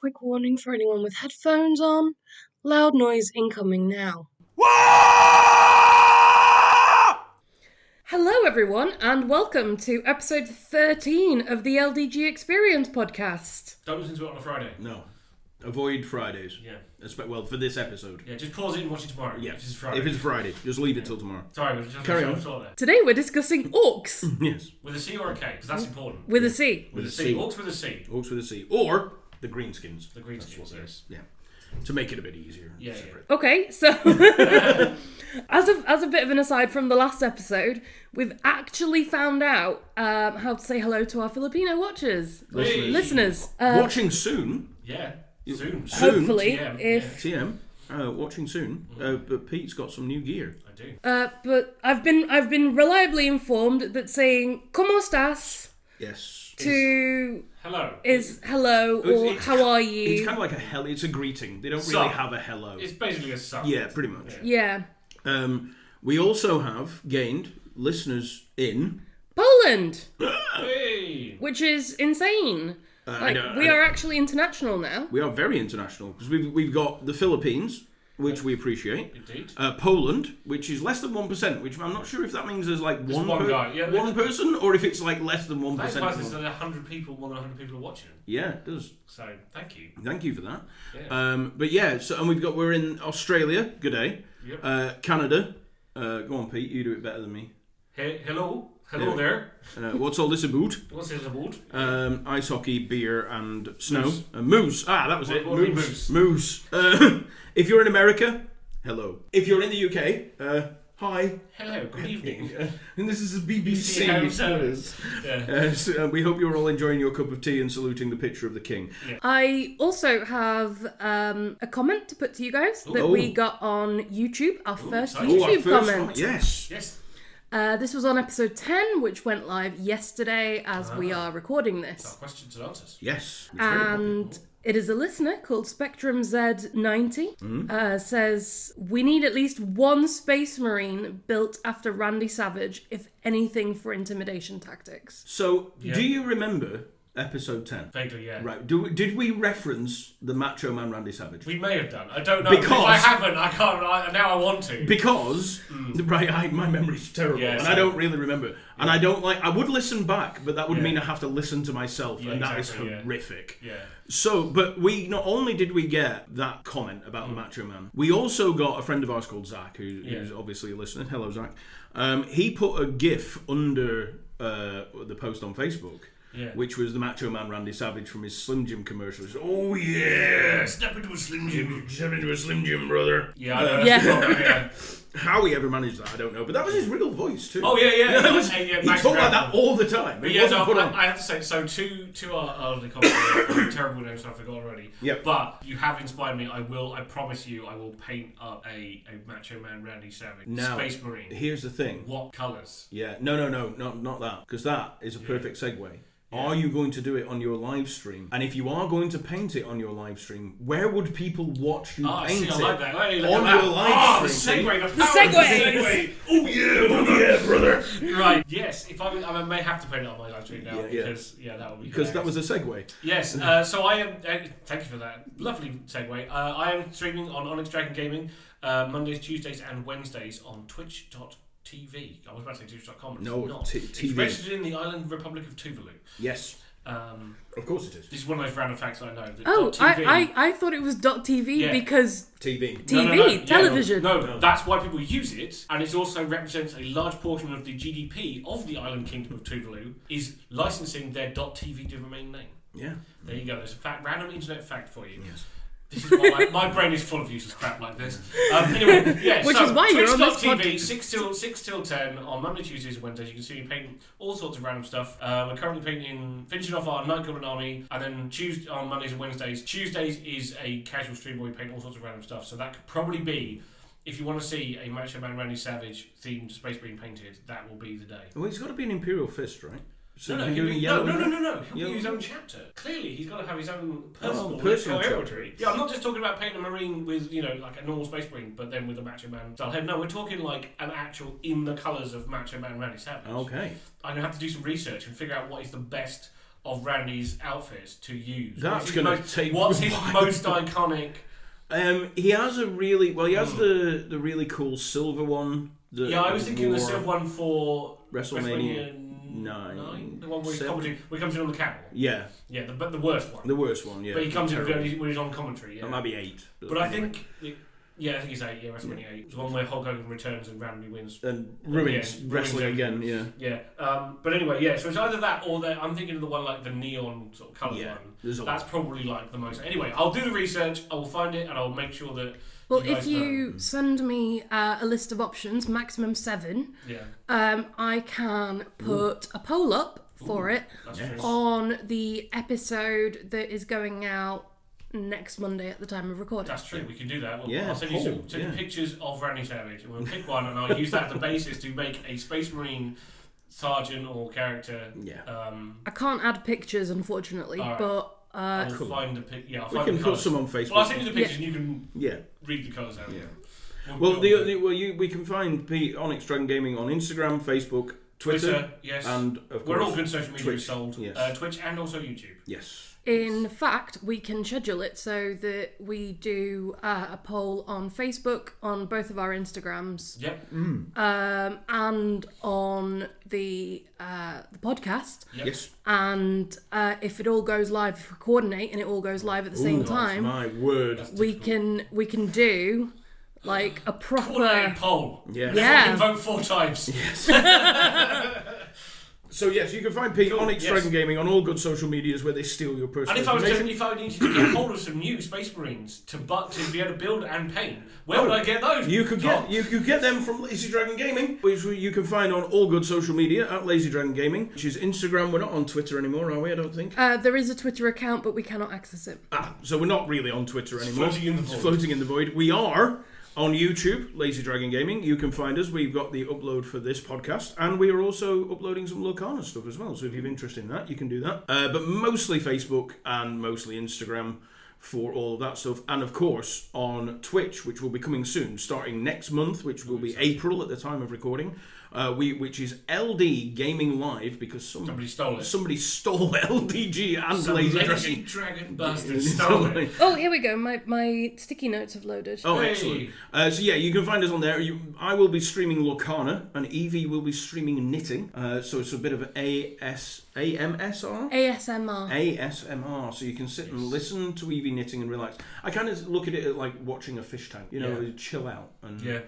quick warning for anyone with headphones on. Loud noise incoming now. Hello everyone, and welcome to episode 13 of the LDG Experience podcast. Don't listen to it on a Friday. No. Avoid Fridays. Yeah. Well, for this episode. Yeah, just pause it and watch it tomorrow. Yeah. If it's Friday. If it's Friday, just leave it till tomorrow. Sorry, we're just Carry on. there. Today we're discussing orcs. Yes. With a C or a K? Because that's important. With a C. With a C. Orcs with a C. Orcs with a C. Or the greenskins. The greenskins, yes. Yeah. To make it a bit easier. Yeah. Okay, so as a bit of an aside from the last episode, we've actually found out how to say hello to our Filipino watchers, listeners. Watching soon. Yeah. Soon. Hopefully, TM, if TM. Watching soon. But Pete's got some new gear. I do. but I've been reliably informed that saying "Cómo estás?" Yes. Hello. is hello or how are you? It's kind of like a hello. It's a greeting. They don't really have a hello. It's basically a sup. Yeah, pretty much. Yeah. We also have gained listeners in Poland, Hey. which is insane. We are actually international now. We are very international because we've got the Philippines, which we appreciate. Indeed. Poland, which is less than 1%, which I'm not sure if that means there's like one guy. Yeah, one person, or if it's like less than 1%. That implies there's 100 people, more than 100 people are watching. Yeah, it does. So, thank you. Thank you for that. Yeah. But yeah, so we're in Australia. Good day. Yep. Canada. Go on, Pete. You do it better than me. Hey, hello there. What's all this about? What's this about? Ice hockey, beer, and snow. Moose. That was it. Moose. Moose. If you're in America, hello. If you're in the UK, hi. Hello, good evening. And this is the BBC. Yeah. We hope you're all enjoying your cup of tea and saluting the picture of the king. Yeah. I also have a comment to put to you guys that we got on YouTube, our first YouTube comment. Yes. This was on episode 10, which went live yesterday as we are recording this. Questions and answers. Yes. And it is a listener called Spectrum Z90 says, we need at least one Space Marine built after Randy Savage, if anything, for intimidation tactics. So, do you remember episode 10? Vaguely, yeah. Right. Did we reference the Macho Man Randy Savage? We may have done. I don't know. Because if I haven't, I can't. Now I want to. Because my memory's terrible, and I don't really remember. And I don't I would listen back, but that would mean I have to listen to myself, and that is horrific. Yeah. So, but we not only did we get that comment about the Macho Man, we also got a friend of ours called Zach, who's obviously a listener. Hello, Zach. He put a GIF under the post on Facebook. Yeah. Which was the Macho Man Randy Savage from his Slim Jim commercials. Oh yeah, snap into a Slim Jim, snap into a Slim Jim, brother. Yeah, I know. Yeah. How he ever managed that, I don't know. But that was his real voice too. Oh yeah. He talked like that all the time. But I have to say, so to our early comments, terrible names I forgot already. Yeah. But you have inspired me. I promise you, I will paint up a Macho Man Randy Savage Space Marine. Here's the thing. What colours? Yeah. No, not that. Because that is a perfect segue. Are you going to do it on your live stream? And if you are going to paint it on your live stream, where would people watch you paint I like that. Hey, on your live stream? The segue. Oh yeah, brother. Right. Yes. If I may have to paint it on my live stream now because that would be because that was a segue. Yes. So I am. Thank you for that lovely segue. I am streaming on Onyx Dragon Gaming Mondays, Tuesdays, and Wednesdays on Twitch.tv. I was about to say Twitch.com. No, not. TV. It's registered in the Island Republic of Tuvalu. Yes. Of course it is. This is one of those random facts I know. I thought it was .tv because TV. Television. No, that's why people use it, and it also represents a large portion of the GDP of the Island Kingdom of Tuvalu is licensing their .tv domain name. Yeah. There you go. There's a random internet fact for you. Yes. This is why my brain is full of useless crap like this. Anyway, which is why you're on this Twitch.tv, 6 till 10 on Monday, Tuesdays, and Wednesdays. You can see me painting all sorts of random stuff. We're currently finishing off our Night Golden Army, and then on Mondays and Wednesdays. Tuesdays is a casual stream where we paint all sorts of random stuff. So that could probably be, if you want to see a Macho Man Randy Savage themed Space Marine painted, that will be the day. Well, he's got to be an Imperial Fist, right? So No. He'll be his own chapter. Clearly, he's got to have his own personal chapter. Yeah, I'm not just talking about painting a Marine with, like a normal Space Marine, but then with a Macho Man style head. No, we're talking like an actual in the colours of Macho Man Randy Savage. Okay. I'm going to have to do some research and figure out what is the best of Randy's outfits to use? That's going to take. What's his most iconic? He has a really he has the really cool silver one. I was thinking the silver one for WrestleMania 9. The one where he comes in on the camel. Yeah. Yeah, but the worst one. The worst one, yeah. But he comes in when he's on commentary. Yeah. That might be 8. But I think. I think it's 8. Yeah, WrestleMania 8. It's the one where Hulk Hogan returns and randomly wins. And ruins wrestling again, yeah. Yeah. But anyway, yeah, so it's either that or I'm thinking of the one like the neon sort of colour one. That's probably like the most. Anyway, I'll do the research, I will find it, and I'll make sure that. Well, if you send me a list of options, maximum 7, I can put a poll up for it on the episode that is going out next Monday at the time of recording. That's true, we can do that. I'll send you some pictures of Randy Savage, and we'll pick one, and I'll use that as the basis to make a Space Marine sergeant or character. I can't add pictures, unfortunately, but... I'll find a pic. Yeah, we can put some on Facebook. Well, I'll send you the pictures and you can read the colours out. Yeah. We can find Pete Onyx Dragon Gaming on Instagram, Facebook, Twitter, yes, and of course, we're all good social media sold. Yes. Twitch and also YouTube. Yes. In fact, we can schedule it so that we do a poll on Facebook, on both of our Instagrams, and on the podcast. Yep. Yes. And if it all goes live, if we coordinate and it all goes live at the same time, my word, we can do like a proper poll. Yes. Yeah. You can vote 4 times. Yes. So yes, you can find Pete Onyx Dragon Gaming on all good social medias where they steal your personal information. And if I needed to get hold of some new Space Marines to be able to build and paint, where would I get those? You could get them from Lazy Dragon Gaming, which you can find on all good social media at Lazy Dragon Gaming, which is Instagram. We're not on Twitter anymore, are we? I don't think. There is a Twitter account, but we cannot access it. So we're not really on Twitter anymore. It's floating in the void. We are on YouTube, Lazy Dragon Gaming. You can find us. We've got the upload for this podcast, and we are also uploading some Lorcana stuff as well. So if you're interested in that, you can do that. But mostly Facebook and mostly Instagram for all of that stuff. And of course, on Twitch, which will be coming soon, starting next month, which will be April at the time of recording. Which is LD Gaming Live, because somebody stole it. Somebody stole LDG and Lazy Dragon bastards stole it. Oh, here we go. My sticky notes have loaded. Oh, excellent. So yeah, you can find us on there. I will be streaming Lorcana, and Evie will be streaming knitting. So it's a bit of an ASMR. So you can sit and listen to Evie knitting and relax. I kind of look at it like watching a fish tank. Chill out and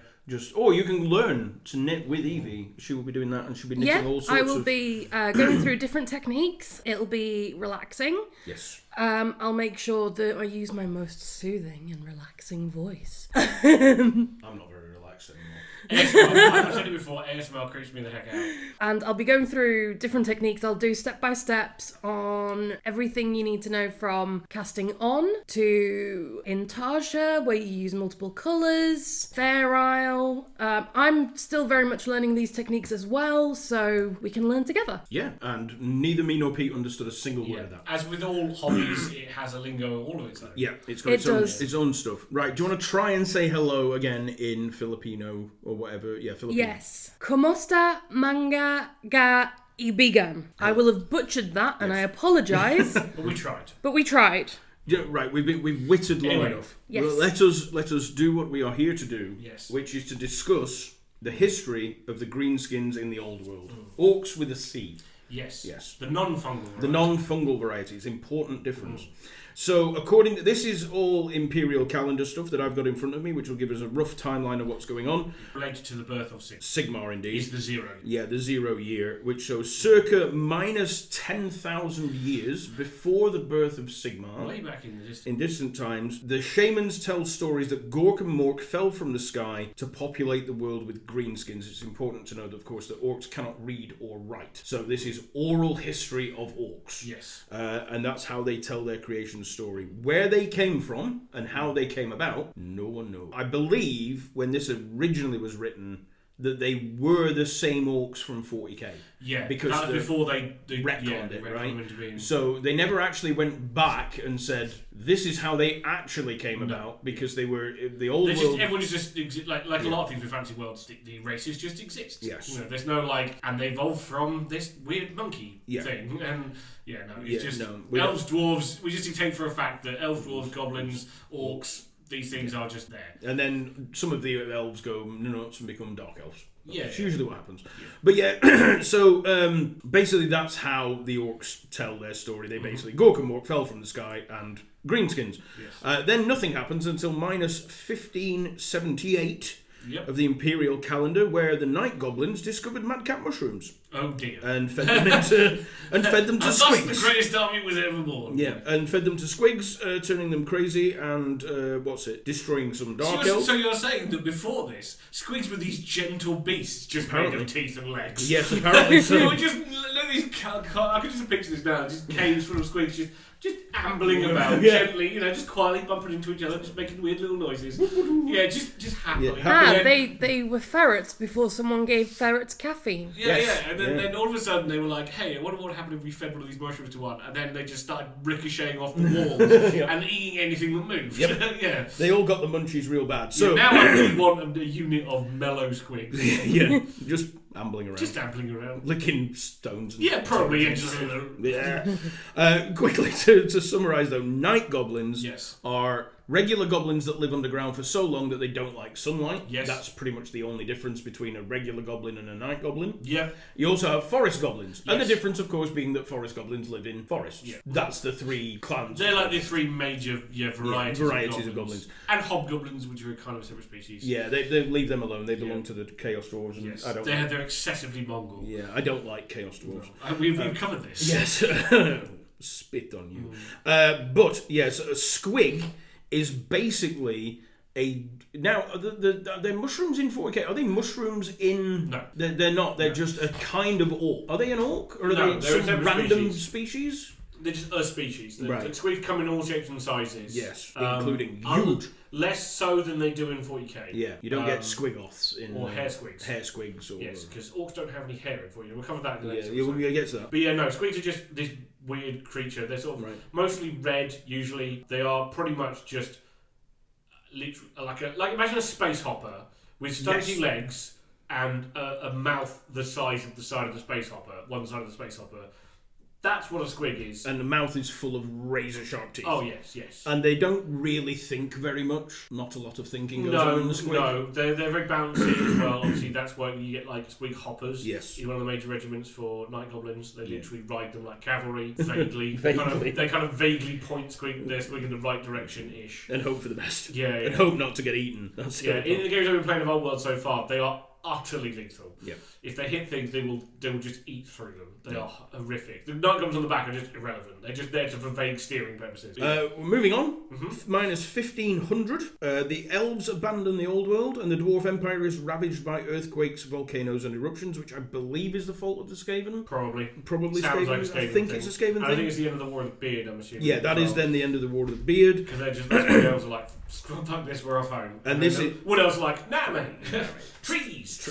or you can learn to knit with Evie. She will be doing that, and she'll be knitting all sorts of... I will be going through different techniques. It'll be relaxing. Yes. I'll make sure that I use my most soothing and relaxing voice. I'm not very relaxed anymore. I've said it before, ASMR creeps me the heck out. And I'll be going through different techniques. I'll do step-by-steps on everything you need to know, from casting on to Intarsia, where you use multiple colours, Fair Isle. I'm still very much learning these techniques as well, so we can learn together. Yeah, and neither me nor Pete understood a single word of that. As with all hobbies, it has a lingo, all of its own. Yeah, it's got its own stuff. Right, do you want to try and say hello again in Filipino or whatever? Yeah, Filipino. Yes. Kumusta manga ga ibigan. I will have butchered that, and I apologise. But we tried. Yeah, right, we've wittered long enough. Yes. Well, let us do what we are here to do, which is to discuss the history of the greenskins in the Old World. Orcs with a C. Yes. The non-fungal variety. The non-fungal variety. It's an important difference. So, this is all Imperial calendar stuff that I've got in front of me, which will give us a rough timeline of what's going on. Related to the birth of Sigmar, indeed. Is the 0. Yeah, the 0 year, which shows circa minus 10,000 years before the birth of Sigmar. Way back in the distance. In distant times, the shamans tell stories that Gork and Mork fell from the sky to populate the world with greenskins. It's important to know that, of course, that orcs cannot read or write. So this is oral history of orcs. Yes. And that's how they tell their creation story. Where they came from and how they came about, no one knows. I believe when this originally was written that they were the same orcs from 40k. Yeah, because that was before they retconned it, right? Into being... So they never actually went back and said this is how they actually came about, because they were the old world. Everyone is just like a lot of things with fantasy worlds. The races just exist. Yes, there's no and they evolved from this weird monkey thing, and it's just elves, dwarves. We just take for a fact that elves, dwarves, goblins, orcs. These things are just there. And then some of the elves go nuts and become dark elves. Yeah. That's usually what happens. Yeah. But so basically that's how the orcs tell their story. They basically, Gork and Mork fell from the sky and greenskins. Yes. Then nothing happens until minus 1578 of the Imperial calendar, where the night goblins discovered madcap mushrooms. Oh dear. And fed them to squigs. That's the greatest army was ever born. Yeah, and fed them to squigs, turning them crazy and, destroying some dark elves. So you're saying that before this, squigs were these gentle beasts just made of teeth and legs? Yes, apparently so. You were just, look at these, I can just picture this now, just caves full of squigs, just ambling about gently, just quietly bumping into each other, just making weird little noises. Just happily. They were ferrets before someone gave ferrets caffeine. And then all of a sudden they were like, hey, I wonder what would happen if we fed one of these mushrooms to one, and then they just started ricocheting off the walls and eating anything that moved. Yep. They all got the munchies real bad. So now I really want a unit of mellow squigs. Just ambling around. Licking stones. And probably. Quickly to summarise though, night goblins are regular goblins that live underground for so long that they don't like sunlight. Yes. That's pretty much the only difference between a regular goblin and a night goblin. Yeah. You also have forest goblins. Yes. And the difference, of course, being that forest goblins live in forests. Yeah. That's the three clans. They're like the three major varieties of goblins. And hobgoblins, which are kind of a separate species. Yeah, they leave them alone. They belong to the Chaos Dwarves. And yes. I don't they're excessively Mongol. Yeah, I don't like Chaos Dwarves. No. We've covered this. Yes. Spit on you. But, yes, a squig is basically now the mushrooms in 40k. Are they mushrooms in? No, they're not. They're just a kind of orc. Are they an orc or are they some random species? They're just a species. The right. squigs come in all shapes and sizes. Yes, including huge. Less so than they do in 40k. Yeah, you don't get squigoths in or hair squigs. Hair squigs, or yes, because orcs don't have any hair in 40k. We'll cover that in the next episode. Yeah, we'll get to that. But no, squigs are just this weird creature. They're sort of mostly red. Usually, they are pretty much just literally like imagine a space hopper with stunty legs and a mouth the size of the side of the space hopper, one side of the space hopper. That's what a squig is. And the mouth is full of razor-sharp teeth. Oh, yes. And they don't really think very much. Not a lot of thinking goes on in the squig. No, they're very bouncy as well. Obviously, that's why you get, like, squig hoppers. Yes. In one of the major regiments for night goblins. They literally ride them like cavalry, vaguely. They kind of vaguely point their squig in the right direction-ish. And hope for the best. Yeah. And hope not to get eaten. That's in the games I've been playing of Old World so far, they are utterly lethal. Yep. If they hit things, they will just eat through them. They are horrific. The night goblins on the back are just irrelevant. They're just there for vague steering purposes. Moving on, minus 1500. The elves abandon the old world, and the dwarf empire is ravaged by earthquakes, volcanoes, and eruptions, which I believe is the fault of the Skaven. Probably Skaven. Sounds like a Skaven I think thing. it's a Skaven thing. I think it's the end of the War of the Beard, I'm assuming. Yeah, that is then the end of the War of the Beard. Because that's when the elves are like, fuck this, we're off home. And this is... What else are like, nah, mate. Trees.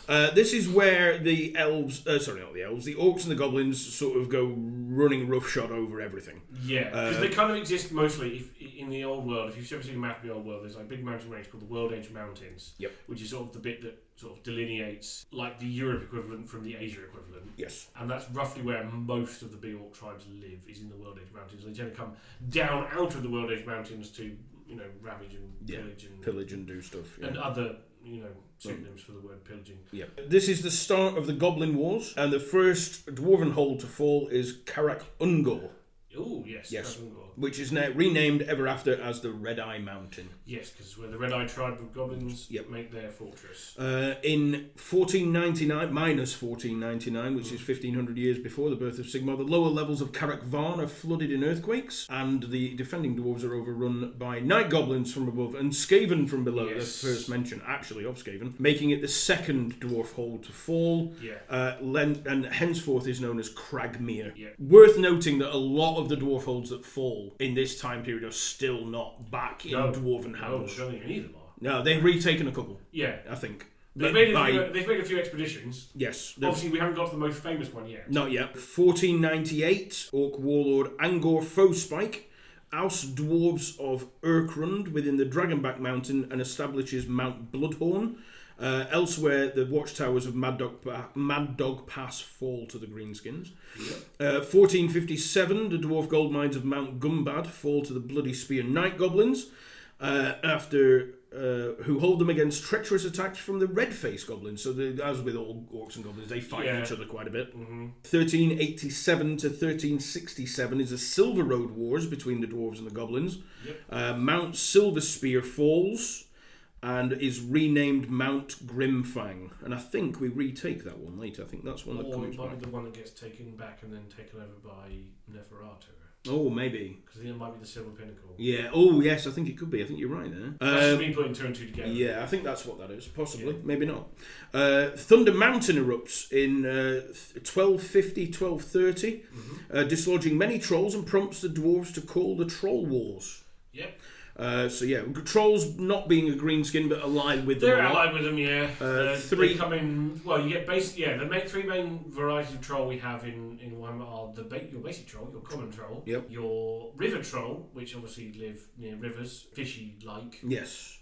This is where the elves, not the elves, the orcs and the goblins sort of go running roughshod over everything. Yeah, because they kind of exist mostly in the old world. If you've ever seen a map of the old world, there's like a big mountain range called the World Edge Mountains. Yep. Which is sort of the bit that sort of delineates like the Europe equivalent from the Asia equivalent. Yes. And that's roughly where most of the big orc tribes live, is in the World Edge Mountains. They tend to come down out of the World Edge Mountains to, ravage and pillage and do stuff. Yeah. And other, pseudonyms for the word pillaging. Yeah. This is the start of the Goblin Wars, and the first dwarven hold to fall is Karak Ungor. Oh, yes. Which is now renamed ever after as the Red Eye Mountain. Yes, because it's where the Red Eye tribe of goblins make their fortress. In 1499, minus 1499, which is 1500 years before the birth of Sigmar, the lower levels of Karak Varn are flooded in earthquakes, and the defending dwarves are overrun by night goblins from above and Skaven from below, the first mention actually of Skaven, making it the second dwarf hold to fall, and henceforth is known as Cragmere. Yeah. Worth noting that a lot of the dwarf holds that fall in this time period are still not back in dwarven hands. No, I don't think any of them are. No, they've retaken a couple. Yeah. I think. They've made a few expeditions. Yes. Obviously, we haven't got to the most famous one yet. Not yet. 1498, Orc warlord Angor Foespike ousts dwarves of Urkrund within the Dragonback Mountain and establishes Mount Bloodhorn. Elsewhere, the watchtowers of Mad Dog Pass fall to the Greenskins. Yep. 1457, the dwarf gold mines of Mount Gumbad fall to the Bloody Spear Night Goblins, who hold them against treacherous attacks from the Red-Faced Goblins. So, as with all Orcs and Goblins, they fight each other quite a bit. 1387 to 1367 is the Silver Road Wars between the dwarves and the Goblins. Yep. Mount Silver Spear falls and is renamed Mount Grimfang. And I think we retake that one later. I think that's one that comes back. The one that gets taken back and then taken over by Neferatu. Oh, maybe. Because it might be the Silver Pinnacle. Yeah. Oh, yes, I think it could be. I think you're right there. That's just me putting two and two together. Yeah, I think that's what that is. Possibly. Yeah. Maybe not. Thunder Mountain erupts in 1250, 1230, dislodging many trolls and prompts the dwarves to call the Troll Wars. Yep. Trolls not being a greenskin but allied with them. They're allied with them, yeah. Three. They come in. Well, you get the three main varieties of troll we have in Warhammer are your basic troll, your common troll, your river troll, which obviously live near rivers, fishy like. Yes.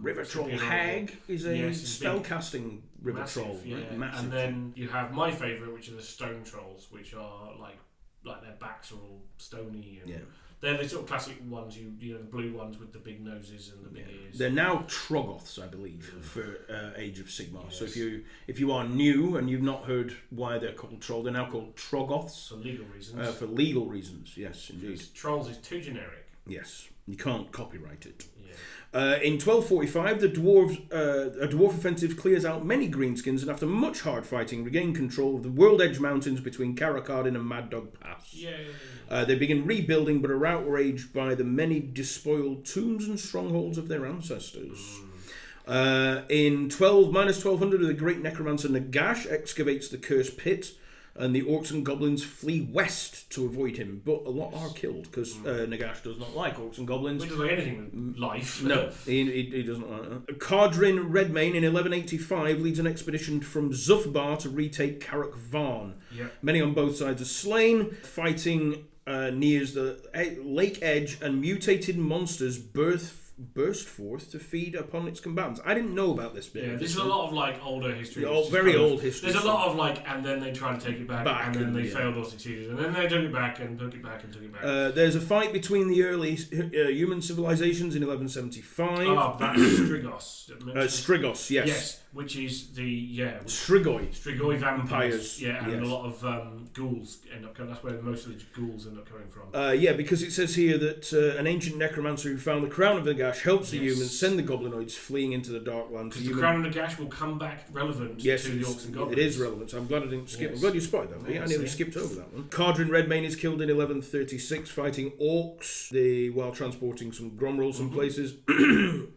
River troll hag is a spellcasting river troll. Yeah. Right? Massive. And then you have my favourite, which are the stone trolls, which are like their backs are all stony and. Yeah. They're the sort of classic ones, you know, the blue ones with the big noses and the big ears. They're now Troggoths, I believe, for Age of Sigmar. Yes. So if you are new and you've not heard why they're called Troll, they're now called Troggoths. For legal reasons. For legal reasons, yes, indeed. Because Trolls is too generic. Yes, you can't copyright it. Yeah. In 1245, a dwarf offensive clears out many greenskins and after much hard fighting regain control of the World Edge Mountains between Karakardin and Mad Dog Pass. Yay. They begin rebuilding but are outraged by the many despoiled tombs and strongholds of their ancestors. In 1200, the great necromancer Nagash excavates the Cursed Pit, and the orcs and goblins flee west to avoid him, but a lot are killed because Nagash does not like orcs and goblins. He doesn't like anything with life. No, he doesn't like that. Cardrin Redmane in 1185 leads an expedition from Zufbar to retake Carrick Varn. Yep. Many on both sides are slain. Fighting nears the lake edge, and mutated monsters burst forth to feed upon its combatants. I didn't know about this bit. Yeah, there's a lot of like older history. Very old history. There's a lot of like, and then they try to take it back and then they failed or succeeded, and then they took it back and took it back and took it back. There's a fight between the early human civilizations in 1175. Oh, that's Strigos. Strigos, yes. Yes, which is the Strigoi vampires. Yeah, and a lot of ghouls end up coming. That's where most of the ghouls end up coming from. Because it says here that an ancient necromancer who found the crown of Nagash helps the humans send the goblinoids fleeing into the Darklands. Because the crown of Nagash will come back relevant to the orcs and goblins. It is relevant. I'm glad I didn't skip. I'm glad you spotted that. I nearly skipped over that one. Cardrin Redmane is killed in 1136 fighting orcs while transporting some gromrels some places.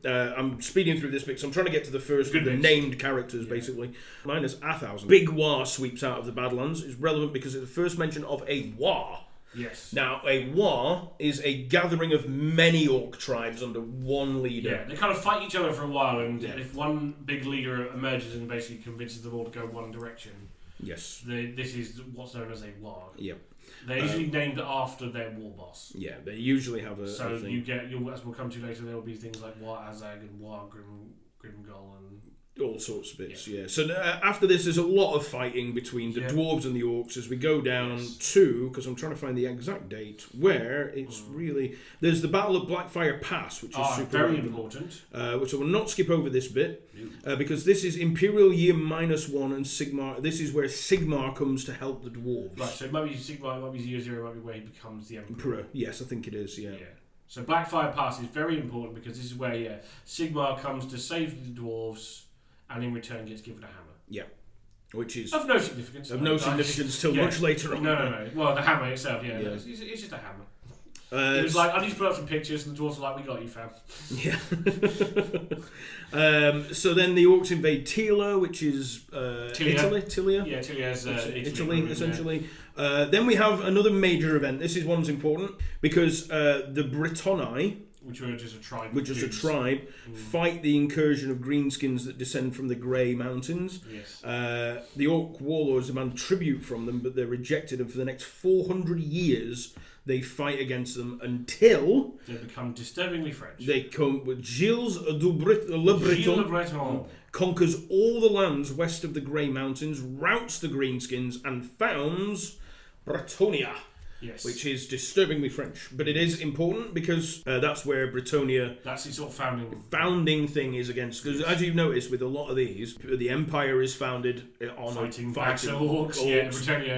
I'm speeding through this bit because I'm trying to get to the first of the named characters, basically. Mine is Athausen. Big War sweeps out of the Badlands. It's relevant because it's the first mention of a war. Yes. Now, a war is a gathering of many orc tribes under one leader. Yeah, they kind of fight each other for a while, and if one big leader emerges and basically convinces them all to go one direction, this is what's known as a war. Yep. They're usually named after their war boss. Yeah, they usually have a. So as we'll come to later, there will be things like War Azag and War Grimgol and all sorts of bits, So after this, there's a lot of fighting between the dwarves and the orcs as we go down to, because I'm trying to find the exact date, where it's really... There's the Battle of Blackfire Pass, which is super very important. Which I will not skip over this bit, because this is Imperial Year -1 and Sigmar. This is where Sigmar comes to help the dwarves. Right, so maybe Sigmar, might be Year 0, might be where he becomes the Emperor. Yes, I think it is, yeah. So Blackfire Pass is very important because this is where Sigmar comes to save the dwarves, and in return gets given a hammer. Yeah. Which is... Of no significance. Of no significance till much later on. No. Well, the hammer itself, it's just a hammer. He was like, I need to put up some pictures, and the dwarves were like, we got you, fam. Yeah. So then the orcs invade Tila, which is Italy. Tilia? Yeah, Tilia is Italy, essentially. Then we have another major event. This one's important because the Brittoni, which were just a tribe, fight the incursion of greenskins that descend from the Grey Mountains. Yes. The orc warlords demand tribute from them, but they're rejected, and for the next 400 years they fight against them until they become disturbingly French. They come with Gilles Le Breton conquers all the lands west of the Grey Mountains, routs the greenskins, and founds Bretonia. Yes. Which is disturbingly French, but it is important because that's where Bretonia. That's its sort of founding thing is against. Because as you've noticed with a lot of these, the Empire is founded on fighting orcs. Yeah,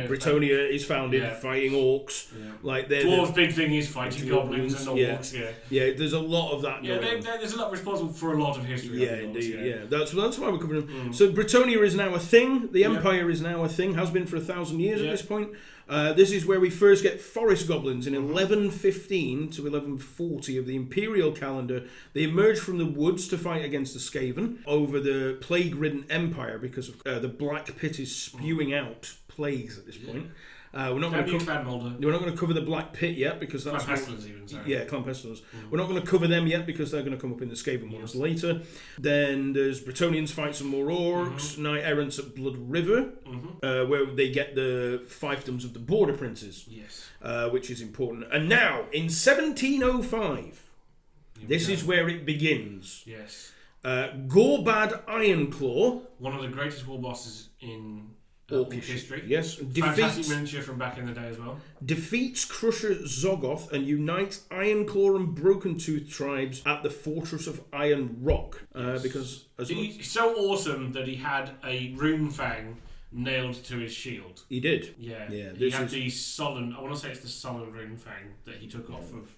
Bretonia is founded fighting orcs. Yeah. Like dwarves' big thing is fighting goblins and orcs. Yeah. There's a lot of that. Yeah, there's a lot responsible for a lot of history. Yeah, indeed. Yeah, that's why we're covering them. So Bretonia is now a thing. The Empire is now a thing. Has been for 1,000 years at this point. This is where we first get forest goblins in 1115 to 1140 of the imperial calendar. They emerge from the woods to fight against the Skaven over the plague-ridden empire because of the Black Pit is spewing out plagues at this point. We're not going to cover the Black Pit yet because that's Clan Pestilence even. Sorry. Yeah, Clan Pestilence. We're not going to cover them yet because they're going to come up in the Skaven ones later. Then there's Bretonians fight some more orcs. Knight errants at Blood River, where they get the fiefdoms of the Border Princes. Yes, which is important. And now in 1705, this is where it begins. Yes, Gorbad Ironclaw, one of the greatest war bosses in orc history. Yes. Fantastic miniature from back in the day as well. Defeats Crusher Zogoth and unites Ironclaw and Broken Tooth tribes at the Fortress of Iron Rock. Because he's so awesome that he had a rune fang nailed to his shield. He did. Yeah. He had the sullen. I want to say it's the sullen rune fang that he took off of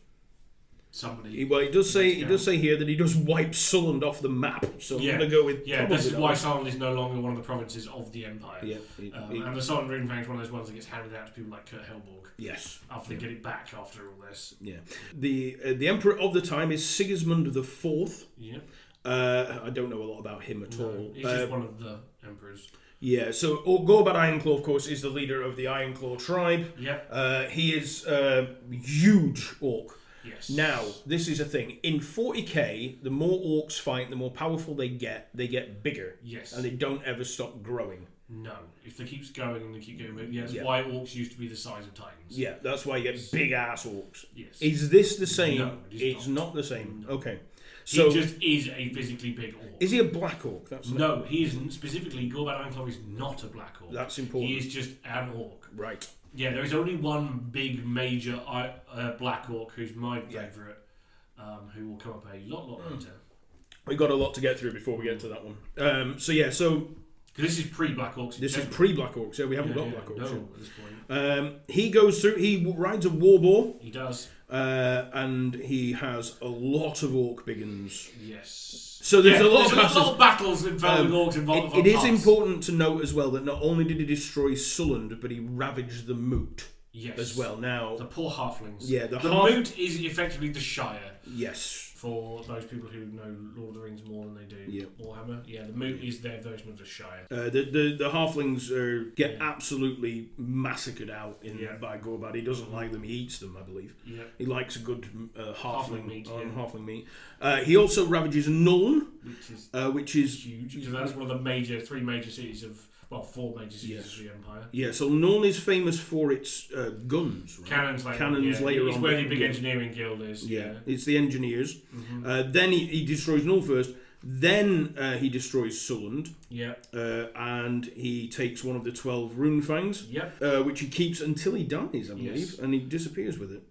somebody. Well, he does say here that he does wipe Sulland off the map. So I'm going to go with this is why Sulland is no longer one of the provinces of the Empire. Yeah, and the Sullen Rune Fang is one of those ones that gets handed out to people like Kurt Helborg. Yes, after they get it back after all this. Yeah, the Emperor of the time is Sigismund IV. Yeah, I don't know a lot about him at all. He's just one of the emperors. Yeah, so Gorbad Ironclaw, of course, is the leader of the Ironclaw tribe. Yeah, he is a huge orc. Yes. Now, this is a thing. In 40k, the more orcs fight, the more powerful they get bigger. Yes. And they don't ever stop growing. No. If they keep going and they keep going, that's why orcs used to be the size of titans. Yeah, that's why you get big-ass orcs. Yes. Is this the same? No, it's not the same. No. Okay. So, he just is a physically big orc. Is he a black orc? No, he isn't. Specifically, Gorbad Ironclaw is not a black orc. That's important. He is just an orc. Right. Yeah, there is only one big major black orc who's my favourite, who will come up a lot later. We've got a lot to get through before we get to that one. So this is pre-Black Orcs. This is pre-Black Orcs. Yeah, we haven't got Black Orcs. No, yet. at this point. He goes through. He rides a war boar. He does. And he has a lot of orc biggins. Yes. So there's a lot of battles involving orcs involved. It is important to note as well that not only did he destroy Sulland, but he ravaged the Moot. Yes. As well. Now the poor halflings. Yeah, the Moot is effectively the Shire. Yes. For those people who know Lord of the Rings more than they do Warhammer, the Moot is their version of the Shire. The halflings get absolutely massacred out by Gorbad. He doesn't like them; he eats them, I believe. Yeah. He likes a good halfling meat. Halfling meat. He also also ravages Nuln, which is huge. Because that's one of the three major cities of. Well, 4 major cities of the Empire. Yeah, so Nuln is famous for its guns, right? Cannons later on. It's where the big engineering guild is. Yeah, it's the engineers. Mm-hmm. Then he destroys Null first. Then he destroys Sulland. Yeah. And he takes one of the 12 rune fangs. Yep. Which he keeps until he dies, I believe, and he disappears with it.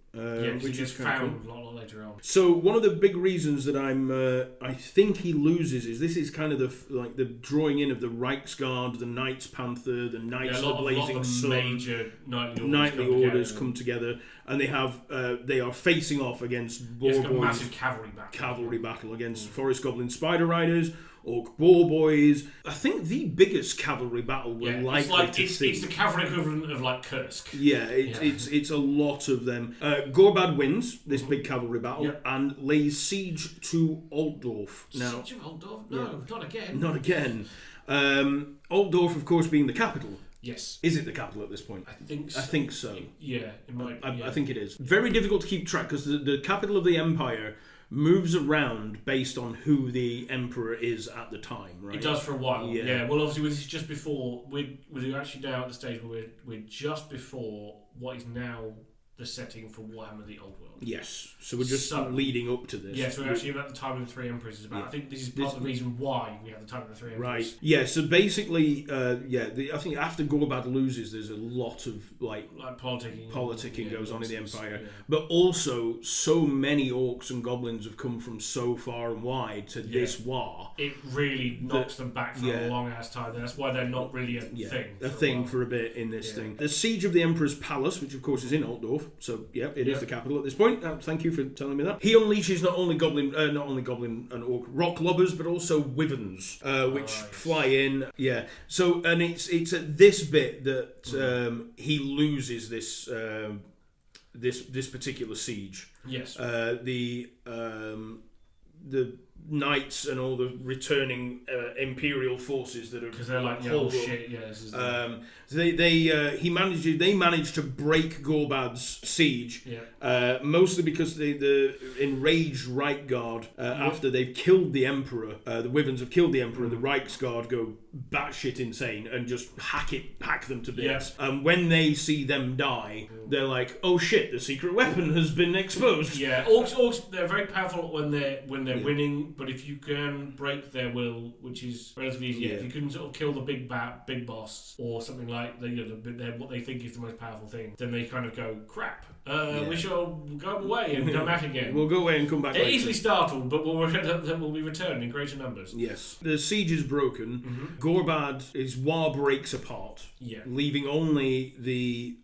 Which is found a lot later on. So one of the big reasons that I think he loses is this is kind of the drawing in of the Reichsguard, the Knights Panther, the Knights of the Blazing Sun. Major knightly orders come together. and they are facing off against boar It's got a boys. massive cavalry battle Against forest goblin spider riders, orc boar boys. I think the biggest cavalry battle we're likely to see. It's the cavalry equivalent of like Kursk. Yeah, it's a lot of them. Gorbad wins this big cavalry battle and lays siege to Altdorf. Now, Siege of Altdorf? No, not again. Not again. Altdorf, of course, being the capital. Yes. Is it the capital at this point? I think so. I think so. Yeah, it might be. I think it is. Very difficult to keep track because the capital of the empire moves around based on who the emperor is at the time, right? It does for a while. Yeah. Yeah. Well, obviously, this is just before we're actually now at the stage where we're just before what is now the setting for Warhammer: The Old World. Yes. So we're just leading up to this. Yeah, so we're actually about the time of the Three Emperors is about. I think this is part of the reason why we have the time of the Three Emperors. Right. Yeah. So basically, I think after Gorbad loses, there's a lot of like politicking goes on in the empire, but also so many orcs and goblins have come from so far and wide to this war. It really knocks them back for a long ass time. That's why they're not really a thing. A thing for a bit in this thing. The siege of the Emperor's Palace, which of course is in Altdorf, so it is the capital at this point. Thank you for telling me that. He unleashes not only goblin and orc rock lobbers, but also wyverns, which fly in. Yeah. So and it's at this bit that he loses this this particular siege. Yes. The knights and all the returning imperial forces that are because they're like shit. Yeah. This is they managed to break Gorbad's siege. Yeah. Mostly because the enraged Reich Guard after they've killed the emperor, the wyverns have killed the emperor. The Reichsguard go batshit insane and just hack them to bits. And when they see them die, they're like, "Oh shit! The secret weapon has been exposed." Yeah, orcs they're very powerful when they're winning, but if you can break their will, which is relatively easy, if you can sort of kill the big boss or something like what they think is the most powerful thing, then they kind of go crap. We shall go away and come back again. We'll go away and come back. They're easily startled, but we'll be returned in greater numbers. Yes, the siege is broken. Gorbad, his war breaks apart, leaving only the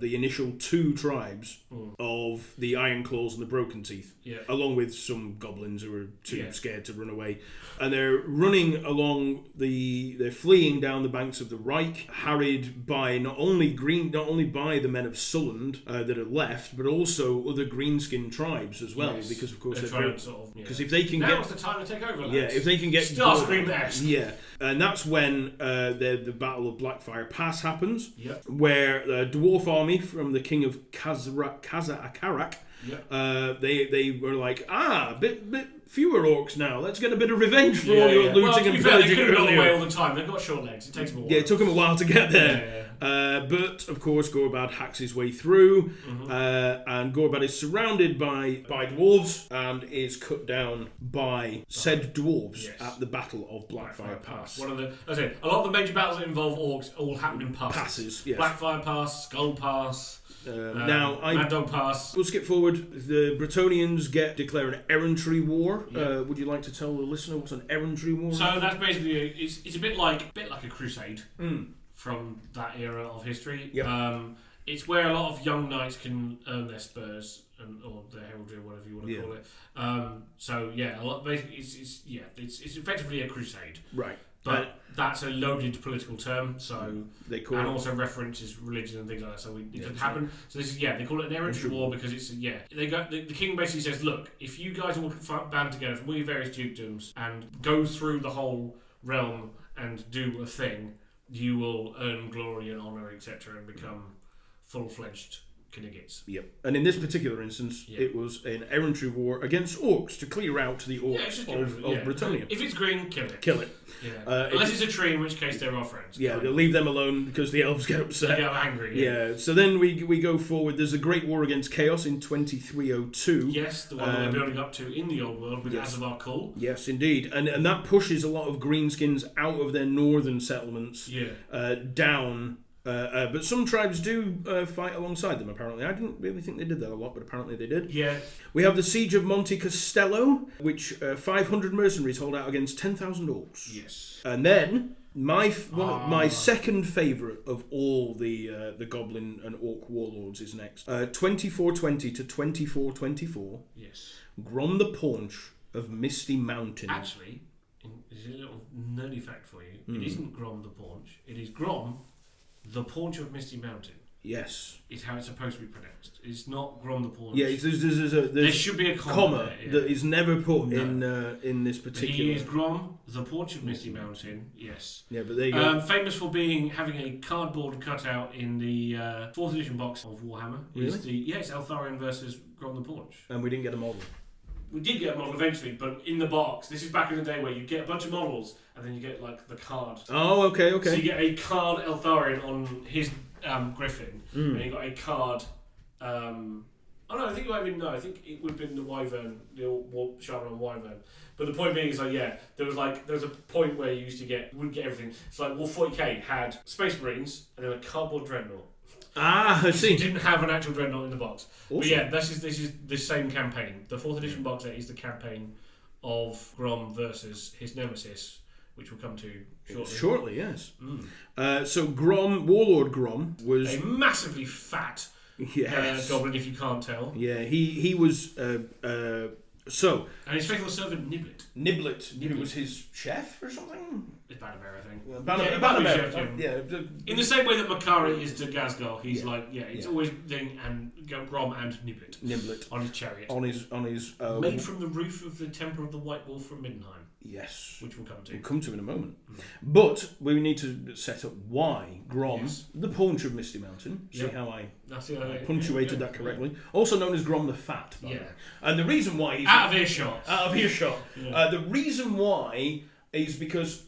initial two tribes of the Iron Claws and the Broken Teeth, along with some goblins who are too scared to run away, and they're running along they're fleeing down the banks of the Reich, harried by not only by the men of Sulland that are left, but also other greenskin tribes as well, because of course because if they can now's the time to take over. Lads. If they can get Starscream-esque. and that's when the Battle of Blackfire Pass happens, where the dwarf army from the king of Kaza-Akarak, they were like, bit fewer orcs now. Let's get a bit of revenge for all your looting and pillaging. They could have got away all the time. They've got short legs. It takes them a while. Yeah, it took them a while to get there. But of course, Gorbad hacks his way through, and Gorbad is surrounded by dwarves and is cut down by said dwarves at the Battle of Blackfire Pass. A lot of the major battles that involve orcs all happen in passes. Yes. Blackfire Pass, Skull Pass. Mad Dog Pass. We'll skip forward. The Bretonnians declare an errantry war. Would you like to tell the listener what's an errantry war? So that's basically it's a bit like a crusade from that era of history. It's where a lot of young knights can earn their spurs or their heraldry, or whatever you want to call it. Basically it's effectively a crusade. Right. But that's a loaded political term, so they call and also references religion and things like that. So it can happen. So this is they call it an errantry war because it's the king basically says, look, if you guys all band together from all your various dukedoms and go through the whole realm and do a thing, you will earn glory and honour, etc., and become full-fledged Kniggets. Yep. And in this particular instance, it was an errantry war against orcs to clear out the orcs of Bretonnia. If it's green, kill it. Kill it. Yeah. Unless it's a tree, in which case they're our friends. Yeah, they'll leave them alone because the elves get upset. They get angry. Yeah. So then we go forward. There's a great war against chaos in 2302. Yes, the one that we're building up to in the Old World with Azavar Kul. Yes, indeed. And that pushes a lot of greenskins out of their northern settlements down. But some tribes do fight alongside them, apparently. I didn't really think they did that a lot, but apparently they did. Yeah. We have the Siege of Monte Castello, which 500 mercenaries hold out against 10,000 orcs. Yes. And then My second favourite of all the Goblin and Orc Warlords is next. 2420 to 2424. Yes. Grom the Paunch of Misty Mountain. Actually, this is a little nerdy fact for you. It isn't Grom the Paunch. It is Grom the Paunch of Misty Mountain. Yes. Is how it's supposed to be pronounced. It's not Grom the Paunch. Yeah, there should be a comma there, that is never put in this particular. But he is Grom the Paunch of Misty Mountain. Yes. Yeah, but there you go. Famous for having a cardboard cutout in the 4th edition box of Warhammer. Really? It's Eltharion versus Grom the Paunch. And we didn't get a model. We did get a model eventually, but in the box. This is back in the day where you get a bunch of models and then you get like the card. Oh, okay. So you get a card Eltharion on his Griffin, and you got a card. I think it might have been I think it would have been the Wyvern, the old Shaman on Wyvern. But the point being is there was a point where you wouldn't get everything. It's like Wolf 40k had Space Marines and then a cardboard dreadnought. I see. You didn't have an actual dreadnought in the box. Awesome. But yeah, this is the same campaign. The 4th edition box set is the campaign of Grom versus his nemesis, which we'll come to shortly. Shortly, yes. So Warlord Grom was a massively fat goblin, if you can't tell. Yeah, he was so. And his faithful servant Niblet, who was his chef or something. It's Bannerbearer, I think. Bannerbearer. In the same way that Makari is to Gazgar, he's always thing and Grom and Niblet on his chariot. On his made from the roof of the Temple of the White Wolf from Middenheim. Yes. Which we'll come to. We'll come to in a moment. But we need to set up why Grom, the Paunch of Misty Mountain. See how I punctuated that correctly. Also known as Grom the Fat. By the way. And the reason why he's out of earshot. Yeah. The reason why is because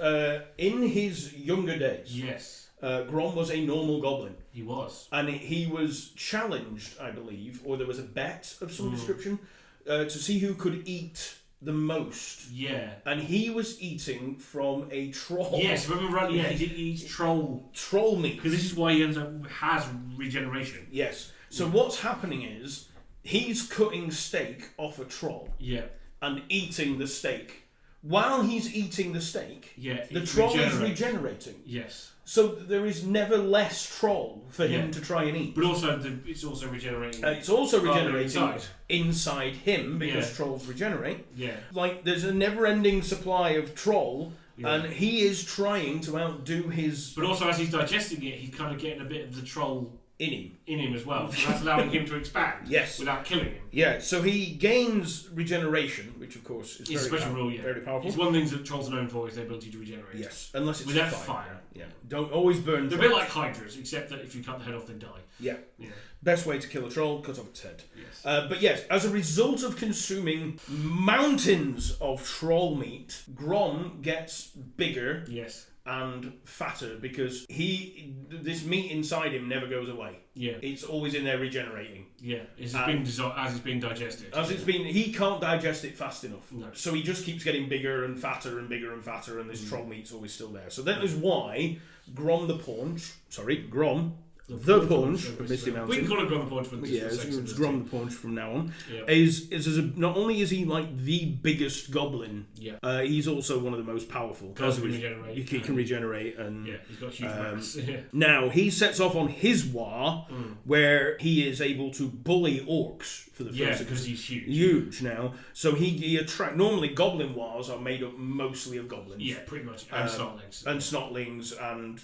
in his younger days, Grom was a normal goblin. He was. And he was challenged, I believe, or there was a bet of some description, to see who could eat the most. Yeah. And he was eating from a troll. Yes, remember rightly, he eats troll meat. Because this is why he has regeneration. Yes. So what's happening is he's cutting steak off a troll. Yeah. And eating the steak. While he's eating the steak, the troll is regenerating. Yes. So there is never less troll for him to try and eat. But also, it's also regenerating. It's also regenerating inside him because trolls regenerate. Yeah. Like there's a never-ending supply of troll, and he is trying to outdo his. But also, as he's digesting it, he's kind of getting a bit of the troll in him as well. So that's allowing him to expand. Yes. Without killing him. Yeah. So he gains regeneration, which of course is it's very a special rule. Yeah. Very powerful. It's one of the things that trolls are known for is their ability to regenerate. Yes, unless it's without fire. Yeah. Don't always burn. They're a bit like hydras, except that if you cut the head off, they die. Yeah. Best way to kill a troll, cut off its head. Yes. But yes, as a result of consuming mountains of troll meat, Grom gets bigger. Yes. And fatter because this meat inside him never goes away. Yeah. It's always in there regenerating. Yeah. As it's being digested. He can't digest it fast enough. No. So he just keeps getting bigger and fatter and bigger and fatter, and this troll meat's always still there. So that is why Grom the Paunch of Misty Mountain. We can call it Grom the Paunch for it's Grom the Paunch from now on. Yep. Not only is he like the biggest goblin, he's also one of the most powerful because he can regenerate and he's got huge mass. Now he sets off on his war where he is able to bully orcs for the first because he's huge now. So he attract normally goblin wars are made up mostly of goblins. Yeah, pretty much, and snotlings and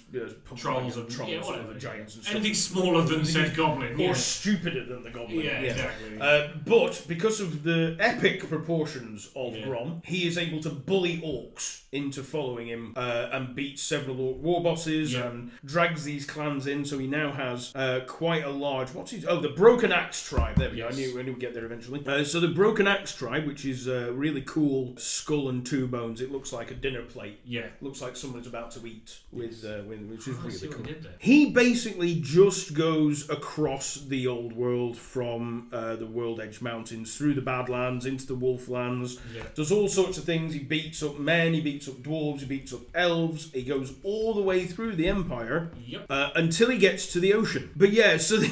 trolls and whatever giants and stuff. Anything smaller than said goblin. More stupider than the goblin. Yeah, exactly. But because of the epic proportions of Grom, he is able to bully orcs into following him and beats several orc war bosses and drags these clans in. So he now has quite a large. The Broken Axe tribe. There we go. I knew we'd get there eventually. So the Broken Axe tribe, which is a really cool skull and two bones. It looks like a dinner plate. Yeah. Looks like someone's about to eat with which is really cool. He did there. He basically just goes across the old world from the World Edge Mountains through the Badlands into the Wolflands. Yeah. Does all sorts of things. He beats up men, he beats up dwarves, he beats up elves. He goes all the way through the Empire until he gets to the ocean. But yeah, so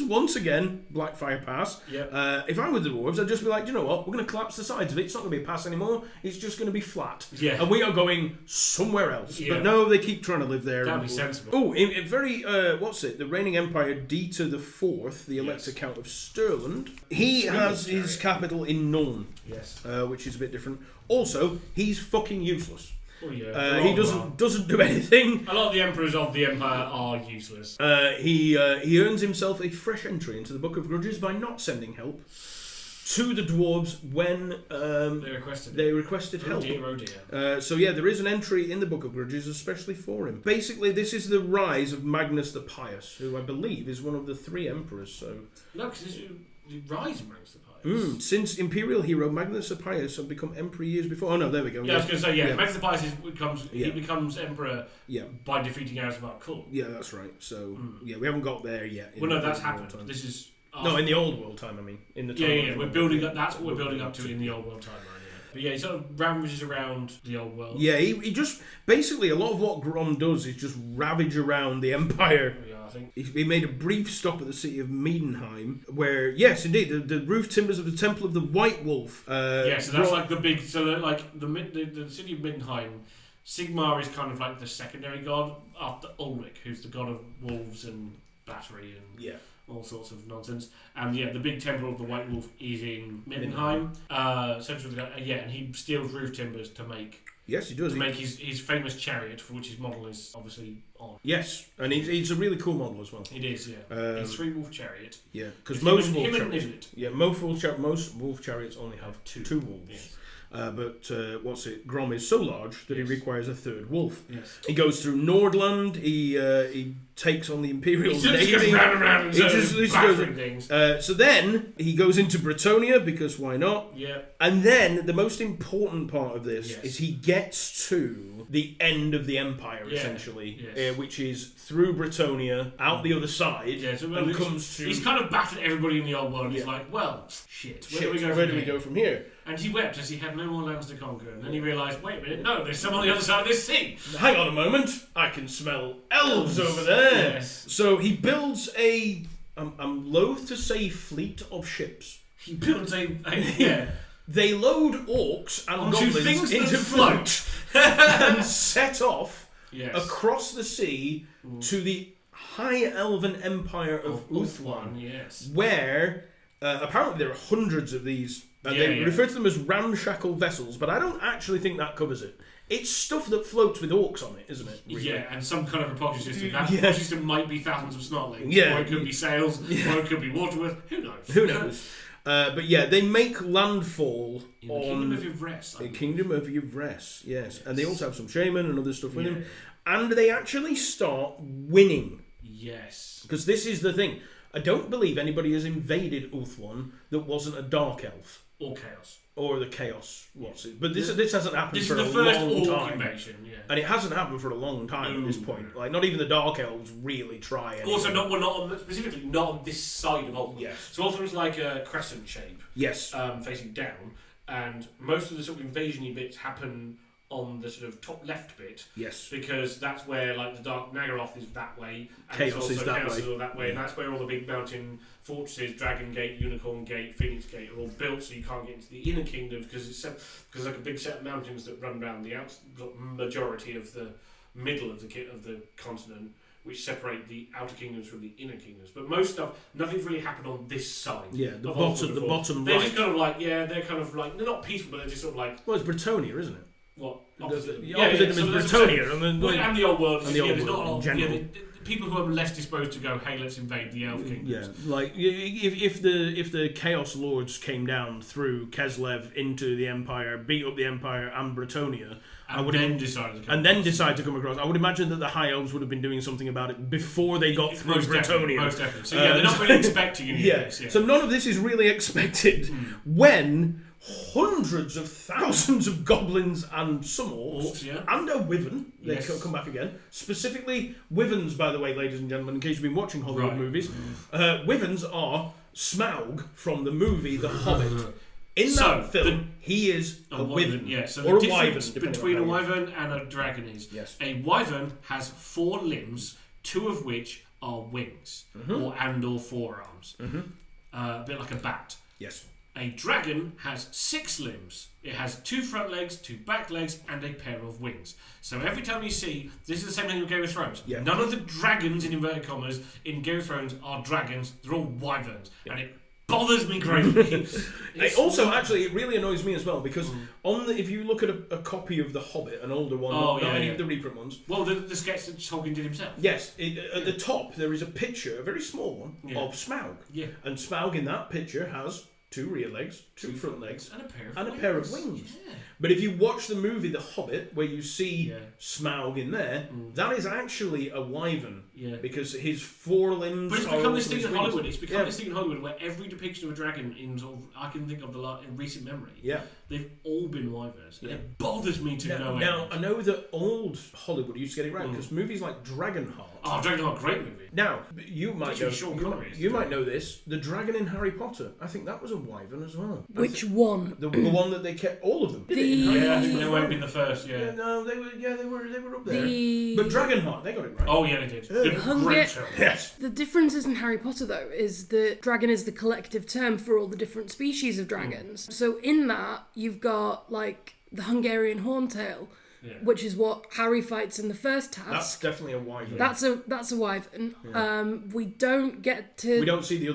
once again, Blackfire Pass. Yep. If I were the dwarves, I'd just be like, you know what? We're going to collapse the sides of it. It's not going to be a pass anymore. It's just going to be flat. Yeah. And we are going somewhere else. Yeah. But no, they keep trying to live there. That'd be sensible. Oh, in very, the reigning empire, Dieter the Fourth, the Elector Count of Stirland, he has his capital in Norn. Yes. Which is a bit different. Also, he's fucking useless. Oh, yeah. He doesn't do anything. A lot of the emperors of the empire are useless. He earns himself a fresh entry into the Book of Grudges by not sending help to the dwarves when they requested help. Oh dear. So yeah, there is an entry in the Book of Grudges especially for him. Basically, this is the rise of Magnus the Pious, who I believe is one of the 3 emperors. So no, because this is the rise of Magnus the Pious. Since Imperial hero Magnus the Pious had become emperor years before. Oh no, there we go. Yeah, I was going to say, Magnus the Pious becomes emperor by defeating Asvar Kull. Yeah, that's right. So we haven't got there yet. Well, no, that's happened. This is no, in the old world time. I mean, in the time we're building up. That's what we're building up to in the old world timeline. But yeah, he sort of ravages around the old world. Yeah, he just basically a lot of what Grom does is just ravage around the Empire. Yeah, I think he made a brief stop at the city of Miedenheim, where yes, indeed, the roof timbers of the Temple of the White Wolf. So that's like the big. So like the city of Miedenheim. Sigmar is kind of like the secondary god after Ulrich, who's the god of wolves and battery and all sorts of nonsense. And the big temple of the White Wolf is in Miedenheim. And he steals roof timbers to make. Yes, he does. To make his famous chariot, for which his model is obviously on. Yes, and he's a really cool model as well. It is, yeah. It's 3-wolf chariot. Yeah, because most wolf chariots only have two wolves. Yes. Grom is so large that he requires a 3rd wolf. Yes. He goes through Nordland. He takes on the Imperial Navy. He just goes round and goes things. So then he goes into Bretonia because why not? Yeah. And then the most important part of this is he gets to the end of the Empire essentially, which is through Bretonia, out the other side, and comes to. He's kind of battered everybody in the old world. He's like, well, shit. Where do we go from here? And he wept as he had no more lands to conquer. And then he realised, wait a minute, no, there's some on the other side of this sea. Hang on a moment, I can smell elves over there. Yes. So he builds I'm loath to say fleet of ships. He builds They load orcs and goblins into float and set off across the sea to the High Elven Empire of Uthwan, where apparently there are hundreds of these. They refer to them as ramshackle vessels, but I don't actually think that covers it. It's stuff that floats with orcs on it, isn't it? Really? Yeah, and some kind of propulsion system. That propulsion system might be thousands of snotlings, or it could be sails, or it could be waterworth. Who knows? Who knows? But yeah, they make landfall on the Kingdom of Yvresse. The Kingdom of Yvresse, yes. And they also have some shaman and other stuff with them. And they actually start winning. Yes. Because this is the thing. I don't believe anybody has invaded Uthwan that wasn't a dark elf. Or chaos. Or the chaos. But this hasn't happened for a long time. This is the first orc invasion, And it hasn't happened for a long time at this point. Like, not even the dark elves really try anything. Also, specifically not on this side of Ulthuan. Yes. So Ulthuan's like a crescent shape. Yes. Facing down. And most of the sort of invasion-y bits happen on the sort of top left bit. Yes. Because that's where, like, the Dark Nagaroth is that way. And Chaos is that Chaos way. is all that way. And that's where all the big mountain fortresses, Dragon Gate, Unicorn Gate, Phoenix Gate, are all built, so you can't get into the inner kingdoms because it's like a big set of mountains that run around the majority of the middle of the continent, which separate the outer kingdoms from the inner kingdoms. But most stuff, nothing's really happened on this side. Yeah, the bottom they're right. just kind of like, they're not peaceful, but they're just sort of like. Well, it's Bretonia, isn't it? What? Opposite them is Bretonia, and the old world. And the old world in general. People who are less disposed to go, hey, let's invade the Elf Kingdoms. Yeah, like if the Chaos Lords came down through Keslev into the Empire, beat up the Empire and Bretonia, and then decided to come across. I would imagine that the High Elves would have been doing something about it before they got through Bretonia. Most definitely. So they're not really expecting any of this. Yeah. So none of this is really expected when hundreds of thousands of goblins and some orcs, and a wyvern. They come back again. Specifically, wyverns, by the way, ladies and gentlemen, in case you've been watching Hollywood movies. Wyverns are Smaug from the movie The Hobbit. In that film, he is a wyvern. Yeah, so or the a difference wyvern, between a wyvern and a dragon is a wyvern has 4 limbs, 2 of which are wings, or forearms. A bit like a bat. Yes. A dragon has 6 limbs. It has 2 front legs, 2 back legs, and a pair of wings. So every time you see, this is the same thing with Game of Thrones. Yeah. None of the dragons, in inverted commas, in Game of Thrones are dragons. They're all wyverns. And it bothers me greatly. It really annoys me as well, because if you look at a copy of The Hobbit, an older one, not any of the reprint ones. Well, the sketch that Tolkien did himself. Yes, at the top there is a picture, a very small one, of Smaug. Yeah. And Smaug in that picture has 2 rear legs, 2 front legs, and a pair of wings. Yeah. But if you watch the movie The Hobbit, where you see Smaug in there, that is actually a wyvern. Yeah. Because his 4 limbs. But it's become this thing in Hollywood. It's become this thing in Hollywood where every depiction of a dragon in I can think of in recent memory. Yeah. They've all been wyverns. Yeah. It bothers me to know. Now I know that old Hollywood used to get it right because movies like Dragonheart. Oh, Dragonheart, great movie. Now you might know this. The dragon in Harry Potter. I think that was a wyvern as well. Which one? The one that they kept. All of them. They won't be the first. Yeah. No, they were up there. But Dragonheart, they got it right. Oh yeah, they did. Great film. Yes. The difference in Harry Potter, though, is that dragon is the collective term for all the different species of dragons. So in that, you've got, like, the Hungarian horntail, which is what Harry fights in the first task. That's definitely a wyvern. That's a wyvern. Yeah. We don't get to... We don't see the